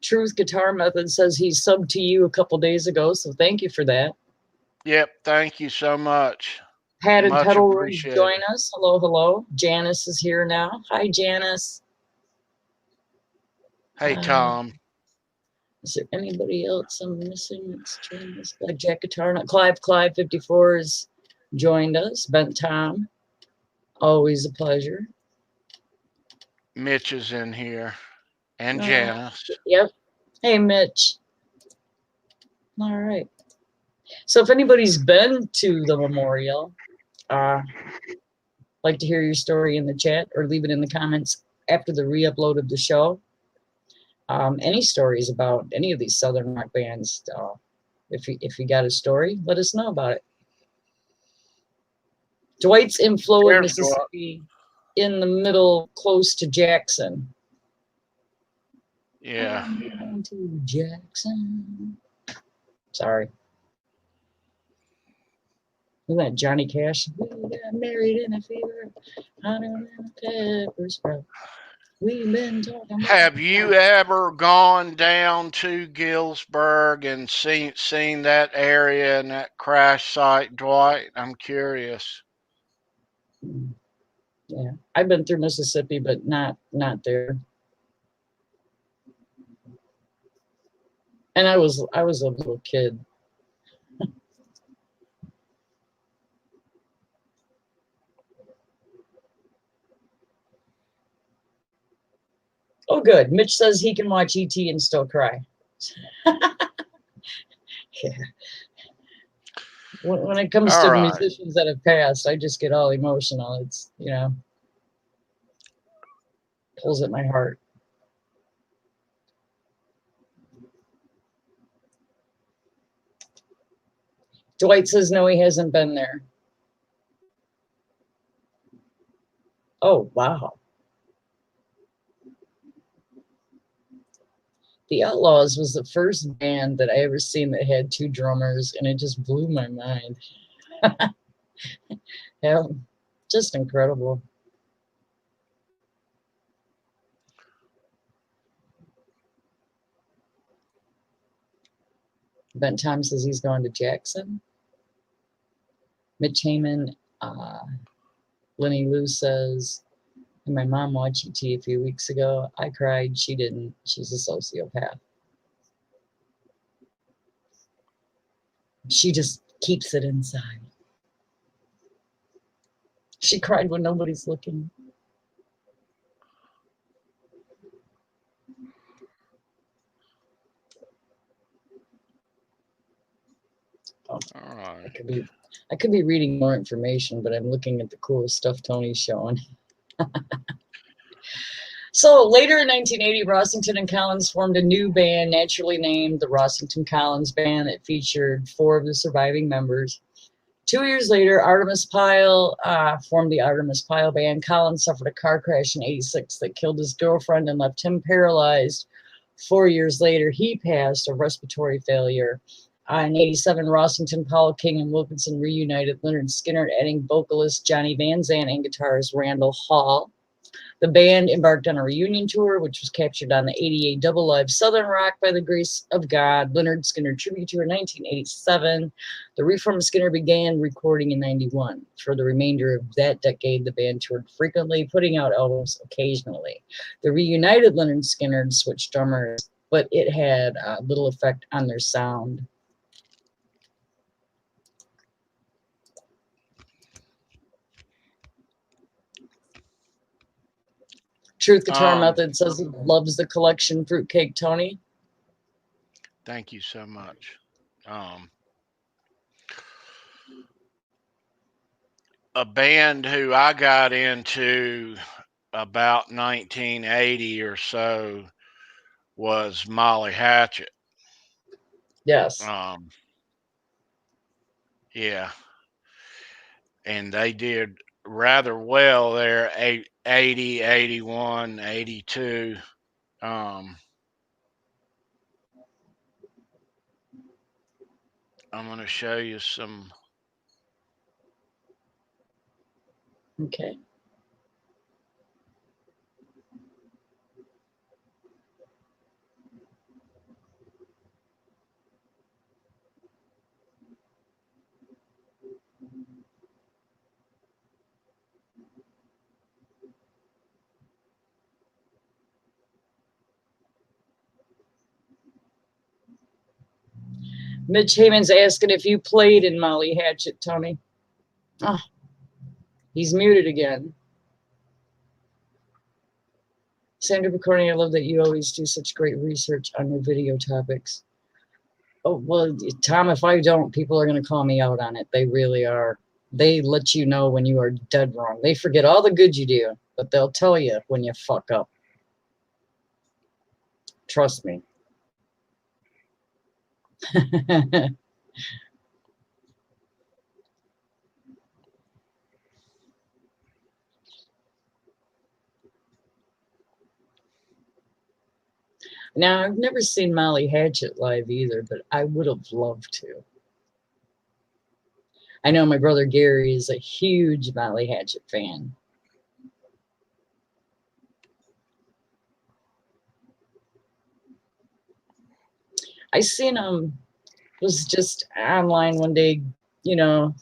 Truth Guitar Method says he subbed to you a couple days ago, so thank you for that. Yep, thank you so much. Padded Much Pedal appreciated. join us. Hello, hello. Janice is here now. Hi, Janice. Hey, Tom. Is there anybody else I'm missing that's joined us? Blackjack Guitar Nut. Clive 54 has joined us. Bent Tom. Always a pleasure. Mitch is in here. And Janice. Yep. Hey, Mitch. All right. So if anybody's been to the memorial, like to hear your story in the chat or leave it in the comments after the re-upload of the show. Any stories about any of these Southern rock bands, if you got a story, let us know about it. Dwight's in Flowood, Mississippi, in the middle, close to Jackson. Yeah. I'm to Jackson. Sorry. Isn't that Johnny Cash? We got married in a fever. Honey and pepper sprout. We've been talking. Have you ever gone down to Gillsburg and seen that area and that crash site, Dwight? I'm curious. Yeah, I've been through Mississippi, but not there. And I was a little kid. Oh, good. Mitch says he can watch ET and still cry. Yeah. When it comes to musicians that have passed, I just get all emotional. It's, pulls at my heart. Dwight says no, he hasn't been there. Oh, wow. The Outlaws was the first band that I ever seen that had two drummers, and it just blew my mind. Yeah, just incredible. Ben Tom says he's going to Jackson. Mitch Heyman, Lenny Lou says, my mom watched ET a few weeks ago. I cried. She didn't. She's a sociopath. She just keeps it inside. She cried when nobody's looking. Oh, all right. I could be reading more information, but I'm looking at the cool stuff Tony's showing. So later in 1980, Rossington and Collins formed a new band, naturally named the Rossington Collins Band. It featured 4 of the surviving members. 2 years later, Artemis Pyle formed the Artemis Pyle Band. Collins suffered a car crash in '86 that killed his girlfriend and left him paralyzed. 4 years later, he passed of respiratory failure. In '87, Rossington, Paul King, and Wilkinson reunited. Lynyrd Skynyrd adding vocalist Johnny Van Zandt and guitarist Randall Hall. The band embarked on a reunion tour, which was captured on the '88 double live Southern Rock by the Grace of God Lynyrd Skynyrd Tribute Tour in 1987. The reformed Skynyrd began recording in '91. For the remainder of that decade, the band toured frequently, putting out albums occasionally. The reunited Lynyrd Skynyrd switched drummers, but it had little effect on their sound. Truth Guitar Method says he loves the collection. Fruitcake Tony. Thank you so much. a band who I got into about 1980 or so was Molly Hatchet. Yes. Yeah, and they did rather well there, 80, 81, 82. I'm going to show you some. Okay. Mitch Heyman's asking if you played in Molly Hatchet, Tony. Oh, he's muted again. Sandra Pokorney, I love that you always do such great research on your video topics. Oh, well, Tom, if I don't, people are going to call me out on it. They really are. They let you know when you are dead wrong. They forget all the good you do, but they'll tell you when you fuck up. Trust me. Now, I've never seen Molly Hatchet live either, but I would have loved to. I know my brother Gary is a huge Molly Hatchet fan. I seen him, was just online one day, you know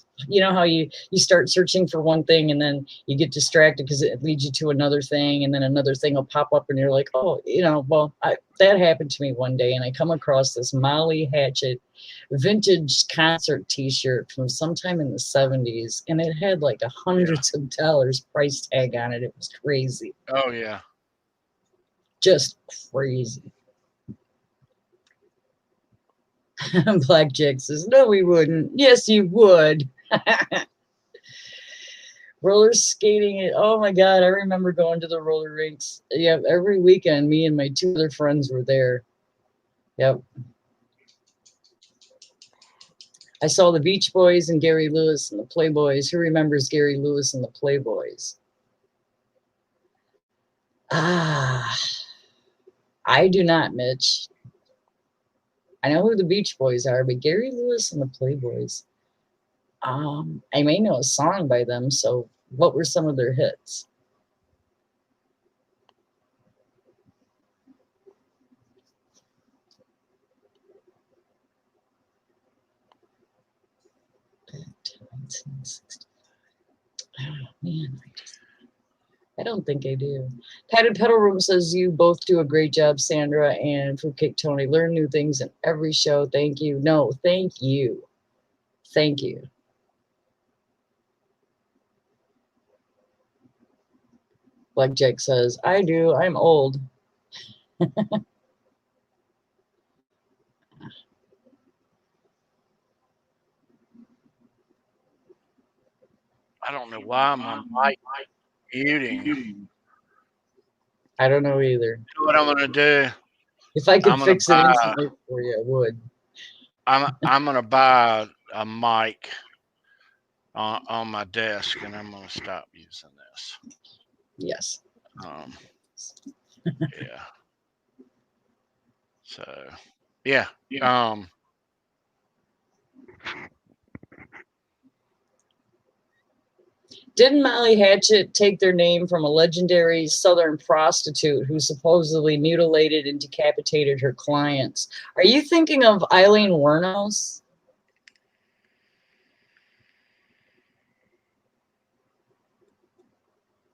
how you start searching for one thing and then you get distracted because it leads you to another thing, and then another thing will pop up and you're like, oh, well, that happened to me one day, and I come across this Molly Hatchet vintage concert t-shirt from sometime in the 70s, and it had like hundreds of dollars price tag on it. It was crazy. Oh, yeah. Just crazy. Blackjack says, no, we wouldn't. Yes, you would. Roller skating. Oh, my God. I remember going to the roller rinks. Yeah, every weekend, me and my two other friends were there. Yep. I saw the Beach Boys and Gary Lewis and the Playboys. Who remembers Gary Lewis and the Playboys? Ah, I do not, Mitch. I know who the Beach Boys are, but Gary Lewis and the Playboys. I may know a song by them, so what were some of their hits? Oh, man, I don't think I do. Padded Pedal Room says you both do a great job, Sandra and Fruitcake Tony. Learn new things in every show. Thank you. No, thank you. Thank you. Blackjack says, I do. I'm old. I don't know why my mic muting. I don't know either. You know what I'm going to do? If I could fix it instantly for you, I would. I'm going to buy a mic on my desk, and I'm going to stop using this. Yes. Yeah. So, yeah. Didn't Molly Hatchet take their name from a legendary Southern prostitute who supposedly mutilated and decapitated her clients? Are you thinking of Eileen Wuornos?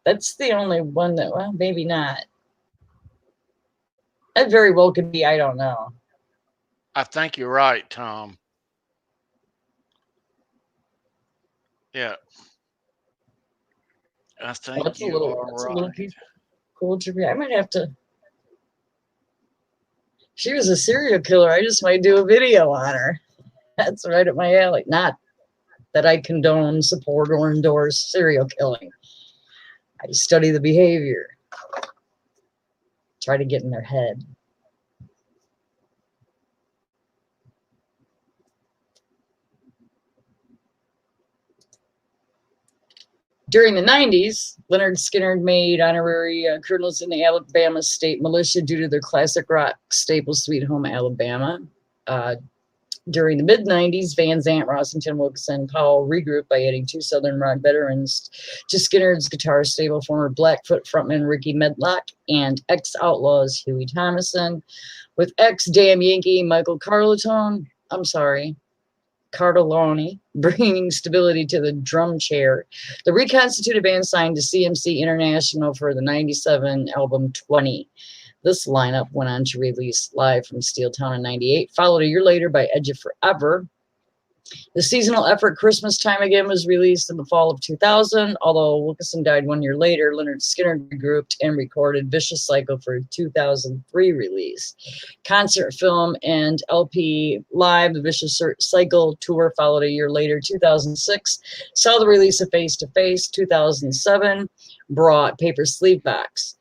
That's the only one that, well, maybe not. That very well could be, I don't know. I think you're right, Tom. Yeah. I think that's you are right. A little cool trivia. I might have to. She was a serial killer. I just might do a video on her. That's right up my alley. Not that I condone, support, or endorse serial killing. I study the behavior, try to get in their head. During the 90s, Lynyrd Skynyrd made honorary colonels in the Alabama State Militia due to their classic rock staple Sweet Home Alabama. During the mid-90s, Van Zant, Rossington, Wilkeson, Powell regrouped by adding 2 Southern rock veterans to Skynyrd's guitar stable, former Blackfoot frontman Ricky Medlock and ex-Outlaws Huey Thomason, with ex-Damn Yankee Michael Carlone, bringing stability to the drum chair. The reconstituted band signed to CMC International for the 97 album 20. This lineup went on to release Live from Steel Town in 98, followed a year later by Edge of Forever. The seasonal effort Christmas Time Again was released in the fall of 2000, although Wilkeson died 1 year later. Lynyrd Skynyrd regrouped and recorded Vicious Cycle for a 2003 release. Concert film and LP Live, the Vicious Cycle tour followed a year later, 2006. Saw the release of Face to Face. 2007 brought Paper Sleeve Box.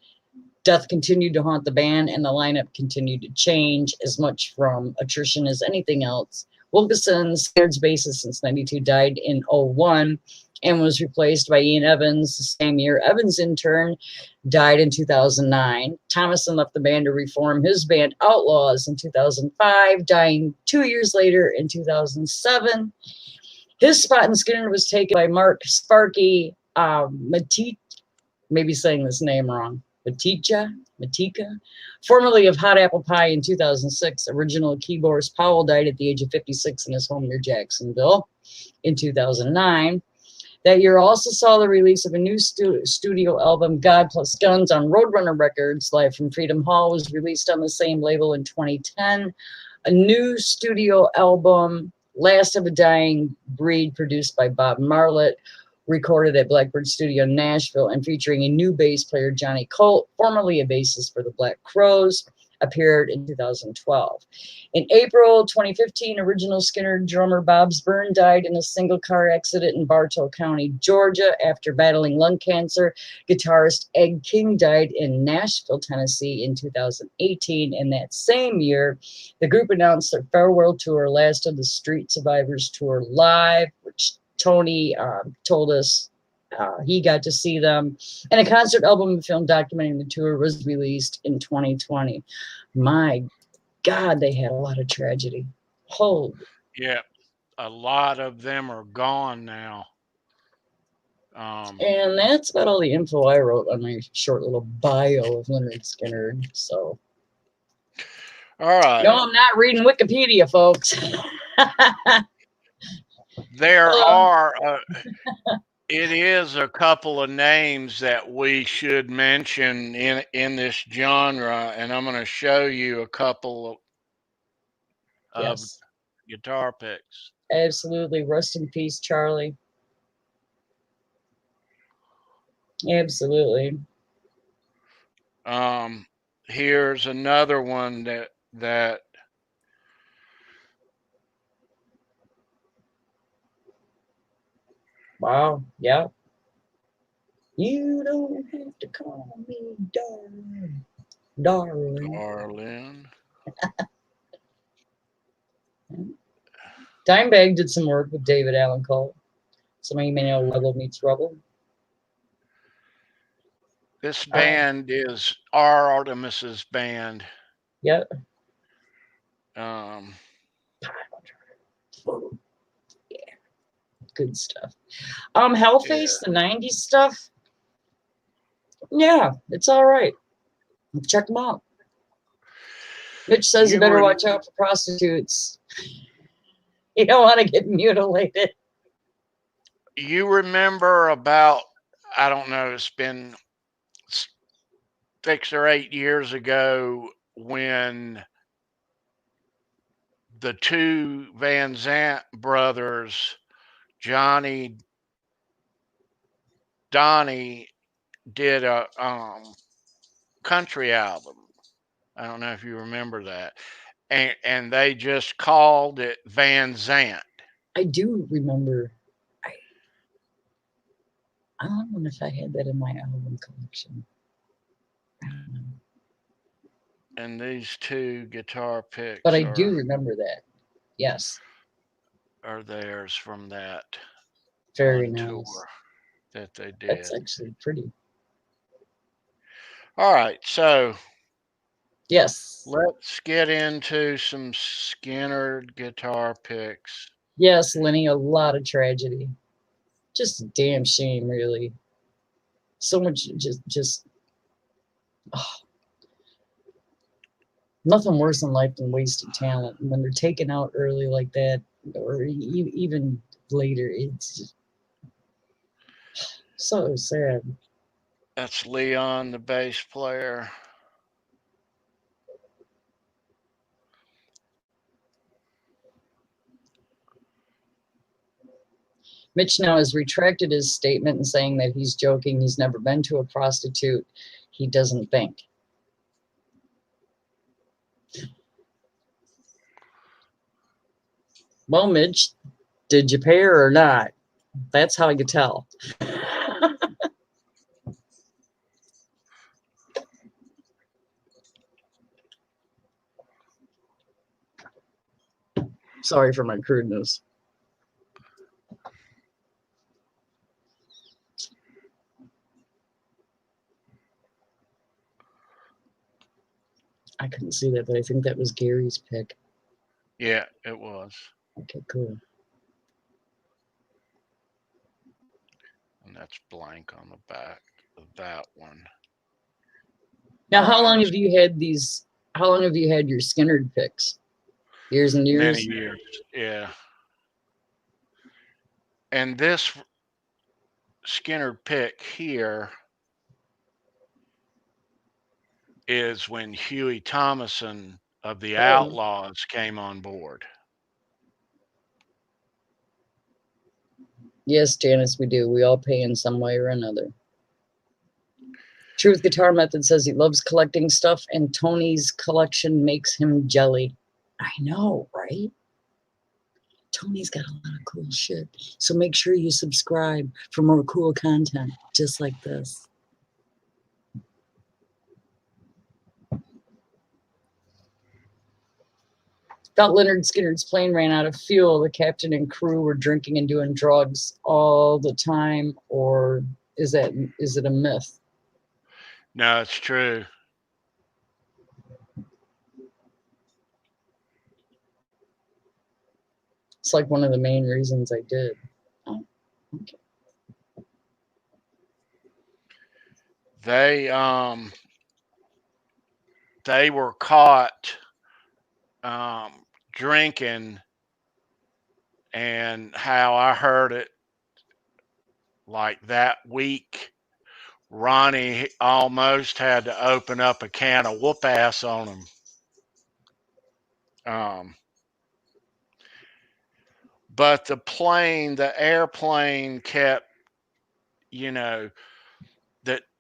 Death continued to haunt the band, and the lineup continued to change as much from attrition as anything else. Wilkeson, Skynyrd's bassist since 92, died in 01 and was replaced by Ian Evans the same year. Evans, in turn, died in 2009. Thomason left the band to reform his band Outlaws in 2005, dying 2 years later in 2007. His spot in Skynyrd was taken by Mark Sparky Matika, maybe saying this name wrong. Matika, formerly of Hot Apple Pie in 2006. Original keyboardist Powell died at the age of 56 in his home near Jacksonville in 2009. That year also saw the release of a new studio album, God Plus Guns, on Roadrunner Records. Live from Freedom Hall was released on the same label in 2010. A new studio album, Last of a Dying Breed, produced by Bob Marlett, recorded at Blackbird Studio in Nashville, and featuring a new bass player, Johnny Colt, formerly a bassist for the Black Crowes, appeared in 2012. In April 2015, original Skynyrd drummer Bob Byrne died in a single car accident in Bartow County, Georgia, after battling lung cancer. Guitarist Ed King died in Nashville, Tennessee in 2018. And that same year, the group announced their farewell tour, Last of the Street Survivors Tour Live, which Tony told us he got to see them. And a concert album and film documenting the tour was released in 2020. My God, they had a lot of tragedy. Holy. Yeah, a lot of them are gone now. And that's about all the info I wrote on my short little bio of Lynyrd Skynyrd. So, all right. No, I'm not reading Wikipedia, folks. There are, it is a couple of names that we should mention in this genre, and I'm going to show you a couple of Yes, guitar picks. absolutely. Rest in peace, Charlie. Absolutely. Here's another one that Wow. Yeah. You don't have to call me darling. Darlin. Dimebag did some work with David Allan Coe. Some of you may know Rebel Meets Rebel. This band is R. Artemis's band. Yep. Yeah. Good stuff. Hellface, the 90s stuff. Yeah, it's all right. Check them out. Mitch says you better watch out for prostitutes. You don't want to get mutilated. You remember about, I don't know, it's been 6 or 8 years ago when the two Van Zant brothers, Donnie, did a country album. I don't know if you remember that. And they just called it Van Zant. I do remember. I don't know if I had that in my album collection. I don't know. And these two guitar picks But I do remember that. Yes. are theirs from that Very one nice. tour that they did. That's actually pretty. All right, so yes. Let's get into some Skynyrd guitar picks. Yes, Lenny, a lot of tragedy. Just a damn shame, really. So much just oh, nothing worse in life than wasted talent. And when they're taken out early like that, or even later, it's just so sad. That's Leon, the bass player. Mitch now has retracted his statement and saying that he's joking. He's never been to a prostitute. He doesn't think. Well, Mitch, did you pay her or not? That's how you tell. Sorry for my crudeness. I couldn't see that, but I think that was Gary's pick. Yeah, it was. Okay, cool. And that's blank on the back of that one. Now, how long have you had these? How long have you had your Skynyrd picks? Years and years? Many years, yeah. And this Skynyrd pick here is when Huey Thomason of the Outlaws came on board. Yes, Janice, we do. We all pay in some way or another. Truth Guitar Method says he loves collecting stuff, and Tony's collection makes him jelly. I know, right? Tony's got a lot of cool shit. So make sure you subscribe for more cool content just like this. Thought Lynyrd Skynyrd's plane ran out of fuel. The captain and crew were drinking and doing drugs all the time, or is it a myth? No, it's true. It's like one of the main reasons I did. Oh, okay. They were caught drinking, and how I heard it, like that week, Ronnie almost had to open up a can of whoop ass on him. But the airplane kept, the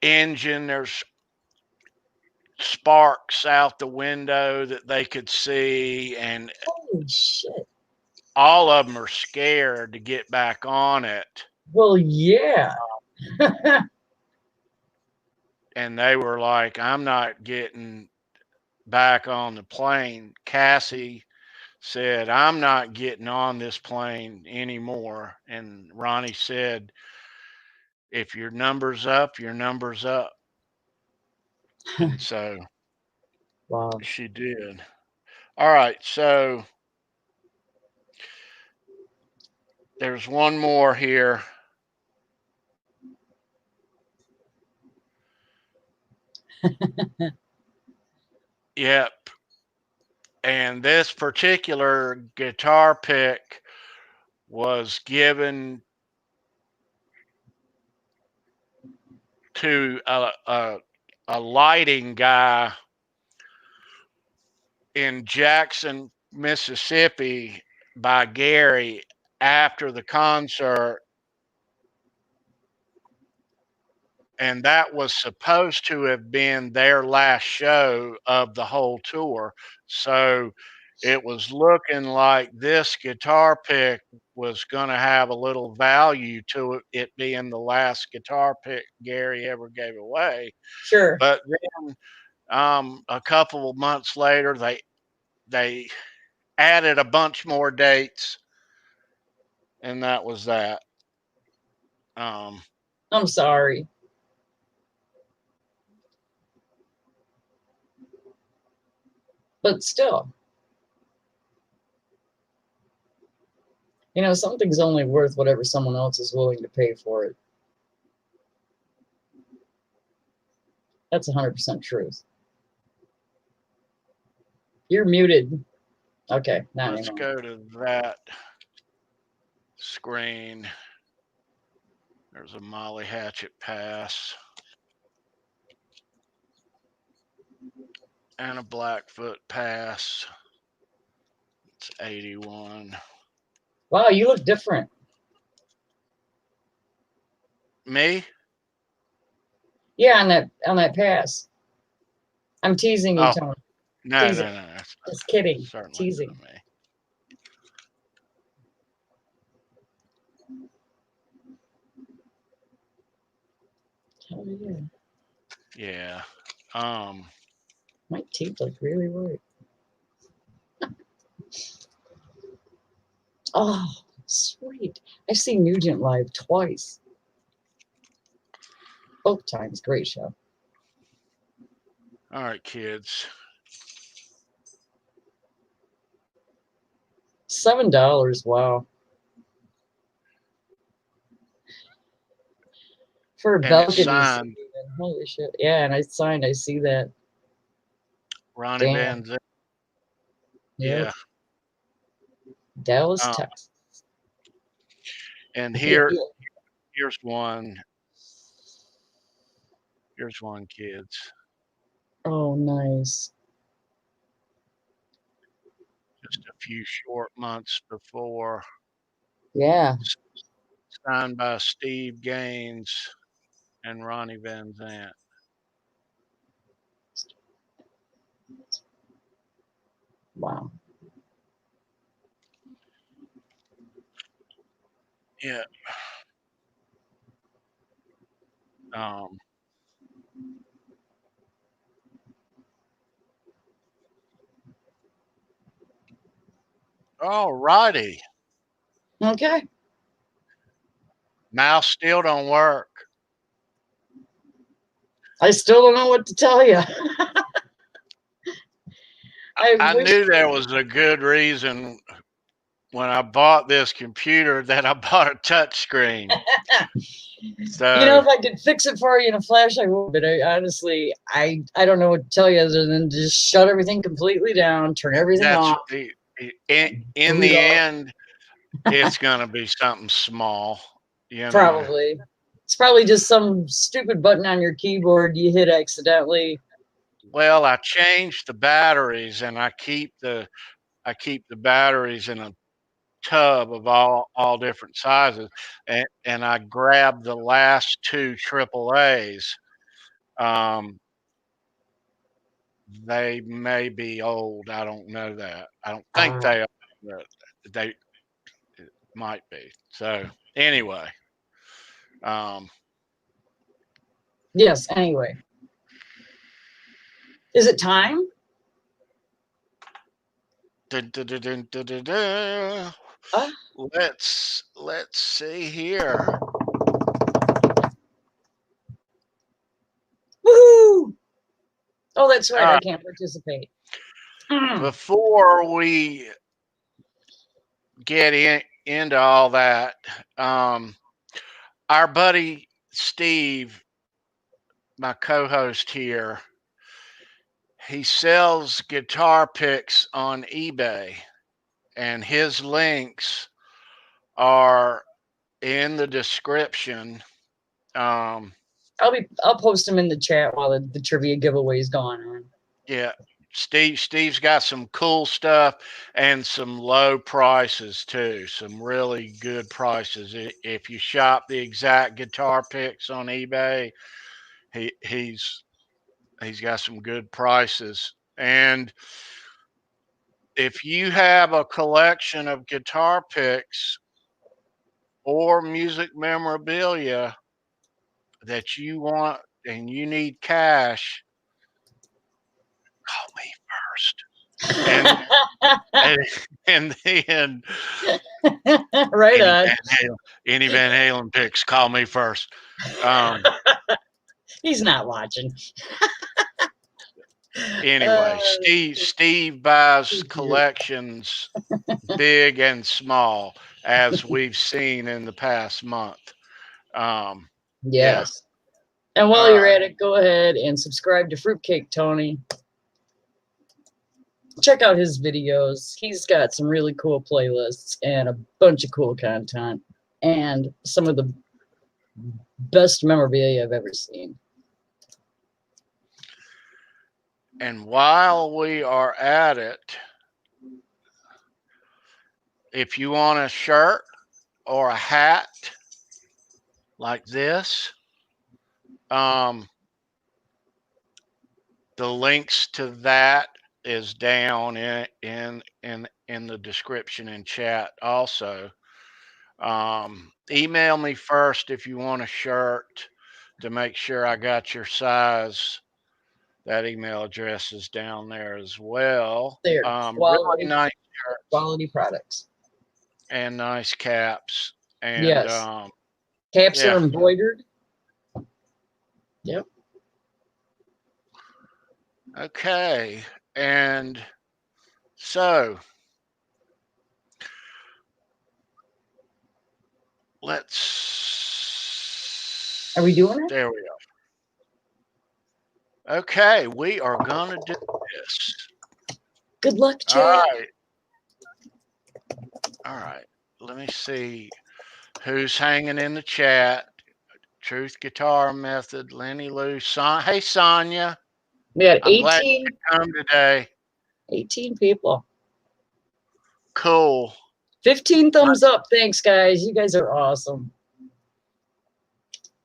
engine, there's sparks out the window that they could see, and holy shit, all of them are scared to get back on it. Well, yeah. And they were like, I'm not getting back on the plane. Cassie said, I'm not getting on this plane anymore. And Ronnie said, if your number's up, your number's up. And so wow. She did. All right, so there's one more here. Yep. And this particular guitar pick was given to a lighting guy in Jackson, Mississippi by Gary after the concert. And that was supposed to have been their last show of the whole tour. So it was looking like this guitar pick was going to have a little value to it being the last guitar pick Gary ever gave away. Sure. But then a couple of months later, they added a bunch more dates, and that was that. Um, I'm sorry. But still, you know, something's only worth whatever someone else is willing to pay for it. That's 100% truth. You're muted. Okay, not let's anymore. go to that screen. There's a Molly Hatchet pass and a Blackfoot pass. It's 81. Wow, you look different. Me? Yeah, on that pass. I'm teasing you, Oh, Tony. no, Teasing. no, no, no. Just kidding. Certainly Teasing. not me. Oh, yeah. Yeah. My teeth look really white. Oh, sweet. I've seen Nugent live twice. Both times. Great show. All right, kids. $7. Wow. For a And it's balcony. signed Holy shit. Yeah, and I signed. I see that. Ronnie Damn. Van Zant. Yep. Yeah. Dallas, Texas. And here's one. Here's one, kids. Oh, nice. Just a few short months before. Yeah. Signed by Steve Gaines and Ronnie Van Zant. Wow. Yeah. All righty. Okay. Mouse still don't work. I still don't know what to tell you. I knew there was a good reason when I bought this computer that I bought a touch screen. So, you know, if I could fix it for you in a flash, I would. But I honestly, I don't know what to tell you other than just shut everything completely down, turn everything off. In the end, it's going to be something small. You know? Probably. It's probably just some stupid button on your keyboard you hit accidentally. Well, I changed the batteries, and I keep the batteries in a tub of all different sizes, and I grabbed the last two AAAs. They may be old. I don't know that. I don't think they are, but they might be. So anyway, yes. Anyway, is it time? Let's see here. Woohoo! Oh, that's right. I can't participate. Before we get into all that, our buddy Steve, my co-host here, he sells guitar picks on eBay, and his links are in the description. I'll post them in the chat while the trivia giveaway is going on. Yeah, Steve's got some cool stuff and some low prices too. Some really good prices. If you shop the exact guitar picks on eBay, he's got some good prices. And if you have a collection of guitar picks or music memorabilia that you want and you need cash, call me first. And and then Right any on. Van Halen picks, call me first. He's not watching. Anyway, Steve buys Cute. collections big and small, as we've seen in the past month. Yeah. Yes. And while All you're right. at it, go ahead and subscribe to Fruitcake Tony. Check out his videos. He's got some really cool playlists and a bunch of cool content and some of the best memorabilia I've ever seen. And while we are at it, if you want a shirt or a hat like this, the links to that is down in the description and chat also. Email me first if you want a shirt to make sure I got your size. That email address is down there as well. They're Really nice shirts quality products and nice caps. And yes. Caps yeah. are embroidered. Yep. Okay. And so let's. Are we doing it? There we go. Okay, we are gonna do this. Good luck, Chad. All right. All right. Let me see who's hanging in the chat. Truth Guitar Method, Lenny Lou, hey Sonia. We had I'm glad 18, you could come today. 18 people. Cool. 15 thumbs up. Thanks, guys. You guys are awesome.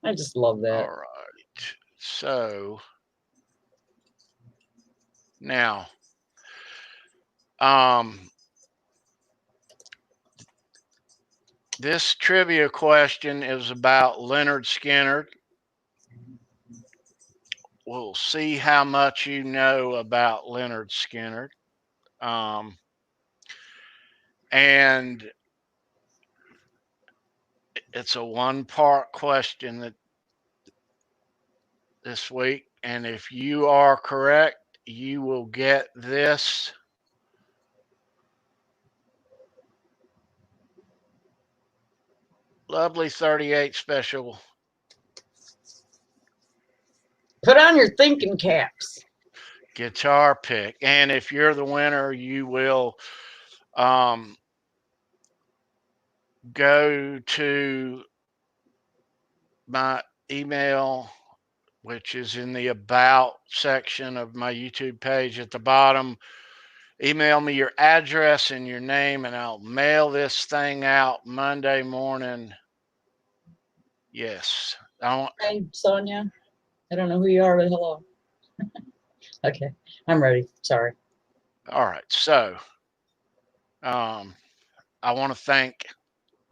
I just love that. All right. So now, this trivia question is about Lynyrd Skynyrd. We'll see how much you know about Lynyrd Skynyrd. And it's a one-part question that this week. And if you are correct, you will get this lovely 38 special. Put on your thinking caps. Guitar pick. And if you're the winner, you will go to my email, which is in the About section of my YouTube page at the bottom. Email me your address and your name, and I'll mail this thing out Monday morning. Yes. Hey, Sonia. I don't know who you are, but hello. Okay, I'm ready. Sorry. All right. So I want to thank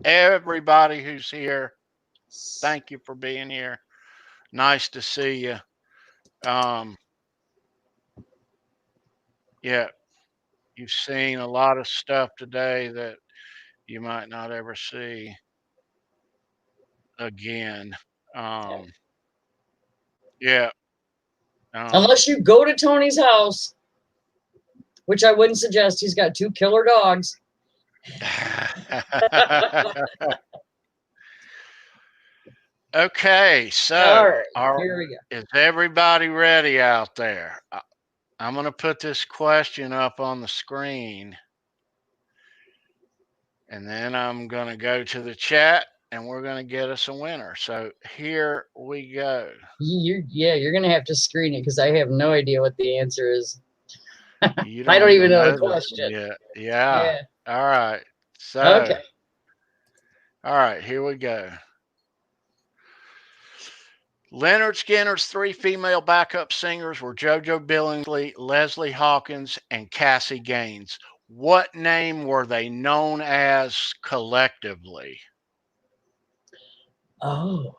everybody who's here. Thank you for being here. Nice to see you. Yeah, you've seen a lot of stuff today that you might not ever see again. Yeah. Unless you go to Tony's house, which I wouldn't suggest. He's got 2 killer dogs. Okay, so all right, here we go. Is everybody ready out there? I'm going to put this question up on the screen, and then I'm going to go to the chat, and we're going to get us a winner. So here we go. You're going to have to screen it because I have no idea what the answer is. You I don't even know the question. Yeah. All right. So, okay. All right, here we go. Lynyrd Skynyrd's 3 female backup singers were JoJo Billingsley, Leslie Hawkins, and Cassie Gaines. what name were they known as collectively? Oh.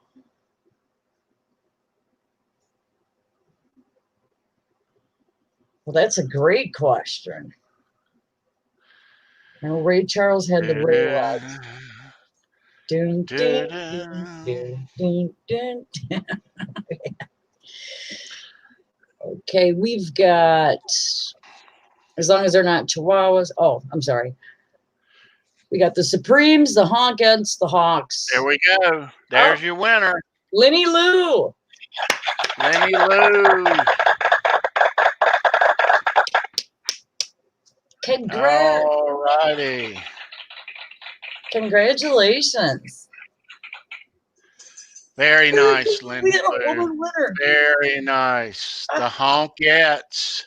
Well, that's a great question. Now, Ray Charles had the Ray Watch. Dun, dun, dun, dun, dun, dun. Okay, we've got, as long as they're not Chihuahuas. Oh, I'm sorry. We got the Supremes, the Honkettes, the Hawks. There we go. There's your winner. Lenny Lou. Lenny Lou. Congrats. All righty. Congratulations. Very nice, Lenny We had a Lou. woman winner. Very nice. The Honkettes.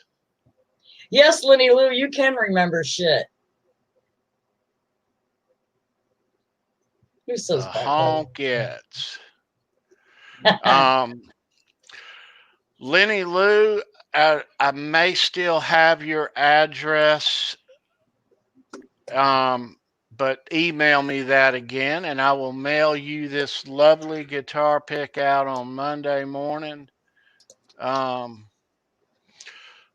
Yes, Lenny Lou, you can remember shit. You're so The special. Honkettes. Lenny Lou, I may still have your address, but email me that again, and I will mail you this lovely guitar pick out on Monday morning.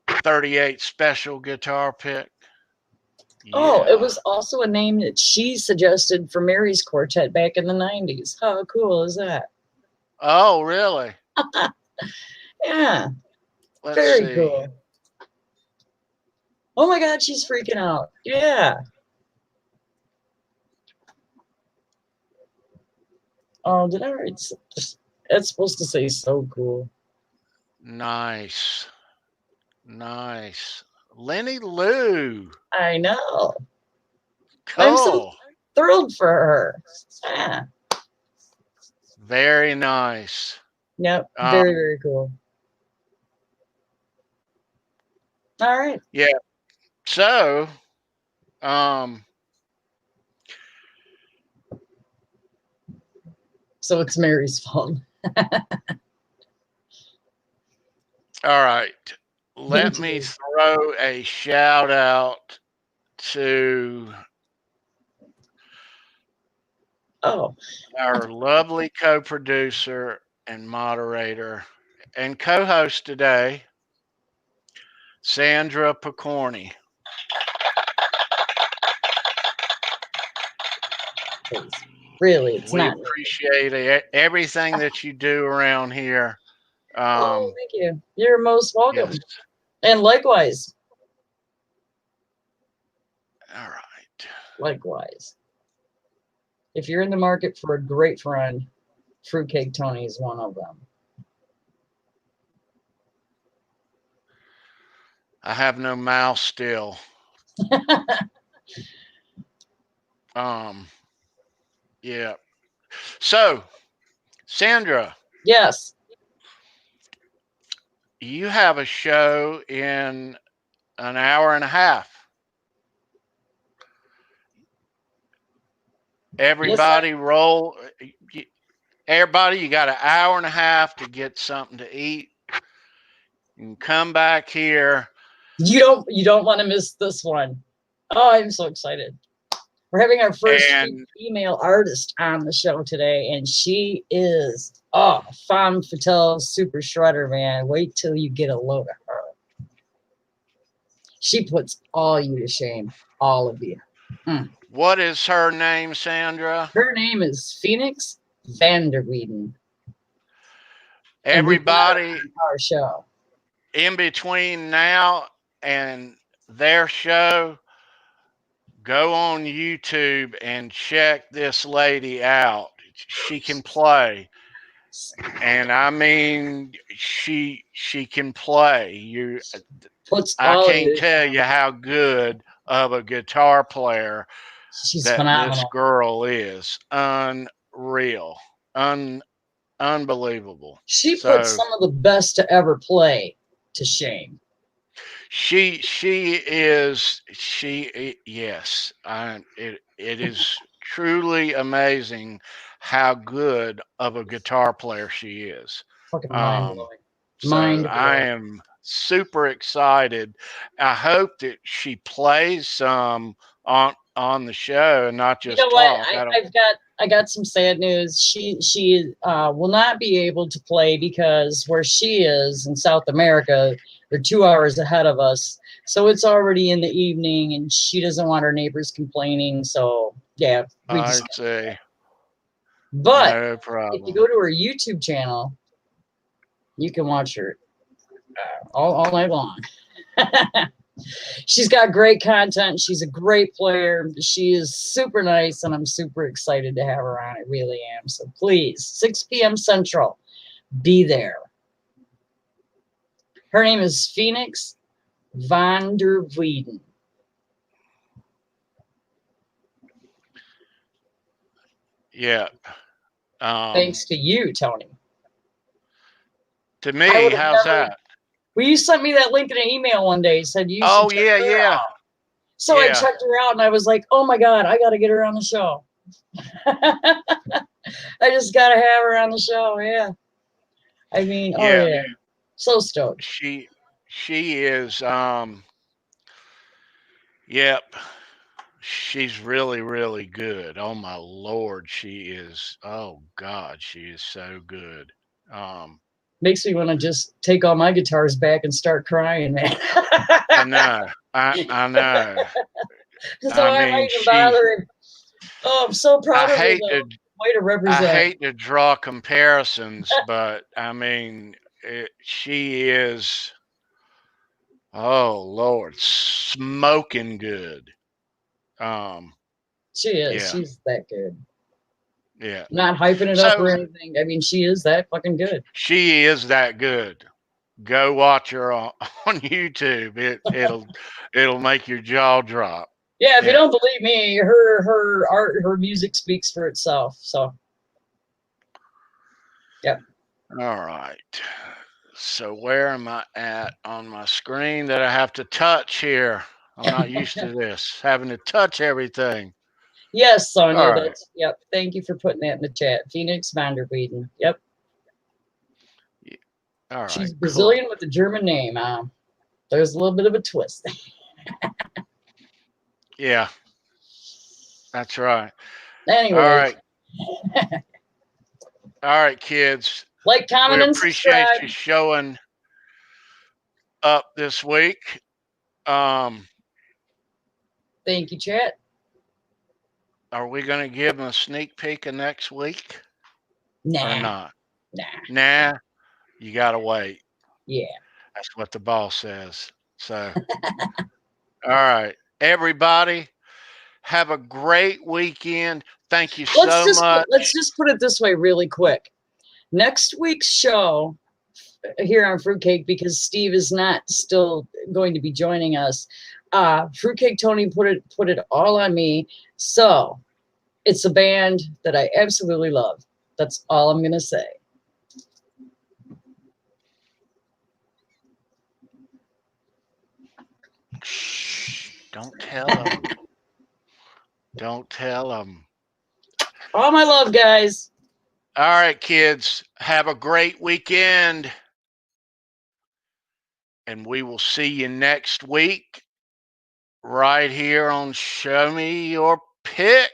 38 special guitar pick. Yeah. Oh, it was also a name that she suggested for Mary's quartet back in the 90s. How cool is that? Oh, really? Yeah. Let's Very see. cool. Oh my God, she's freaking out. Yeah. Oh, did I write? It's supposed to say so cool. Nice. Nice. Lenny Lou. I know. Cool. I'm so thrilled for her. Yeah. Very nice. Yep. Very, very cool. All right. Yeah. So, so it's Mary's fault. all right. Let me throw a shout out to our lovely co-producer and moderator and co-host today, Sandra Pokorney. Really, it's we not. appreciate everything that you do around here. Oh, thank you. You're most welcome. Yes. And likewise. All right. Likewise. If you're in the market for a great friend, Fruitcake Tony is one of them. I have no mouse still. Yeah. So, Sandra. Yes. You have a show in an hour and a half. Everybody yes, roll. Everybody, you got an hour and a half to get something to eat. You can come back here. You don't want to miss this one. Oh, I'm so excited. We're having our first female artist on the show today, and she is femme fatale super shredder, man. Wait till you get a load of her. She puts all you to shame, all of you. What is her name, Sandra? Her name is Phoenix Vanderweeden. Everybody, our show. In between now and their show, go on YouTube and check this lady out. She can play. And I mean, she can play. I can't tell you how good of a guitar player this girl is. Unreal, unbelievable. She puts some of the best to ever play to shame. Yes. It is truly amazing how good of a guitar player she is. Fucking mind-blowing. So I am super excited. I hope that she plays some on the show and not You just know what? talk. I don't. I got some sad news. She will not be able to play because where she is in South America, they're 2 hours ahead of us. So it's already in the evening, and she doesn't want her neighbors complaining. So yeah, we I just. see. But No if you problem. go to her YouTube channel, you can watch her all night long. She's got great content. She's a great player. She is super nice, and I'm super excited to have her on. I really am. So please, 6 p.m. Central, be there. Her name is Phoenix van der Weeden. Yeah. Thanks to you, Tony. To me, how's that? Well, you sent me that link in an email one day. Said you Oh, should check yeah, her yeah. out. So I checked her out, and I was like, oh my God, I got to get her on the show. I just got to have her on the show. Yeah. I mean, oh yeah. So stoked. She is, yep. She's really, really good. Oh my Lord, she is. Oh God, she is so good. Makes me want to just take all my guitars back and start crying, man. I know. I know. So I might even bother. Oh, I'm so proud of her. Way to represent. I hate to draw comparisons, but I mean, she is. Oh Lord, smoking good. She is. Yeah. She's that good. Yeah. Not hyping it up or anything. I mean, she is that fucking good. She is that good. Go watch her on YouTube. It'll make your jaw drop. Yeah, if you don't believe me, her art, her music speaks for itself. So, yep. All right. So where am I at on my screen that I have to touch here? I'm not used to this, having to touch everything. Yes, Sonia. Right. Yep. Thank you for putting that in the chat. Phoenix van der Weeden. Yep. Yeah. All right. She's Brazilian with a German name. There's a little bit of a twist. Yeah. That's right. Anyway. All right. All right, kids. Like, comment, we and appreciate subscribe. You showing up this week. Thank you, chat. Are we going to give them a sneak peek of next week? Nah. Or not? Nah. You got to wait. Yeah. That's what the boss says. So, all right. Everybody, have a great weekend. Thank you so much. Let's just put it this way really quick. Next week's show here on Fruitcake, because Steve is not still going to be joining us. Fruitcake Tony put it all on me. So it's a band that I absolutely love. That's all I'm going to say. Shh, don't tell them. Don't tell them. All my love, guys. All right, kids. Have a great weekend. And we will see you next week right here on Show Me Your Pick.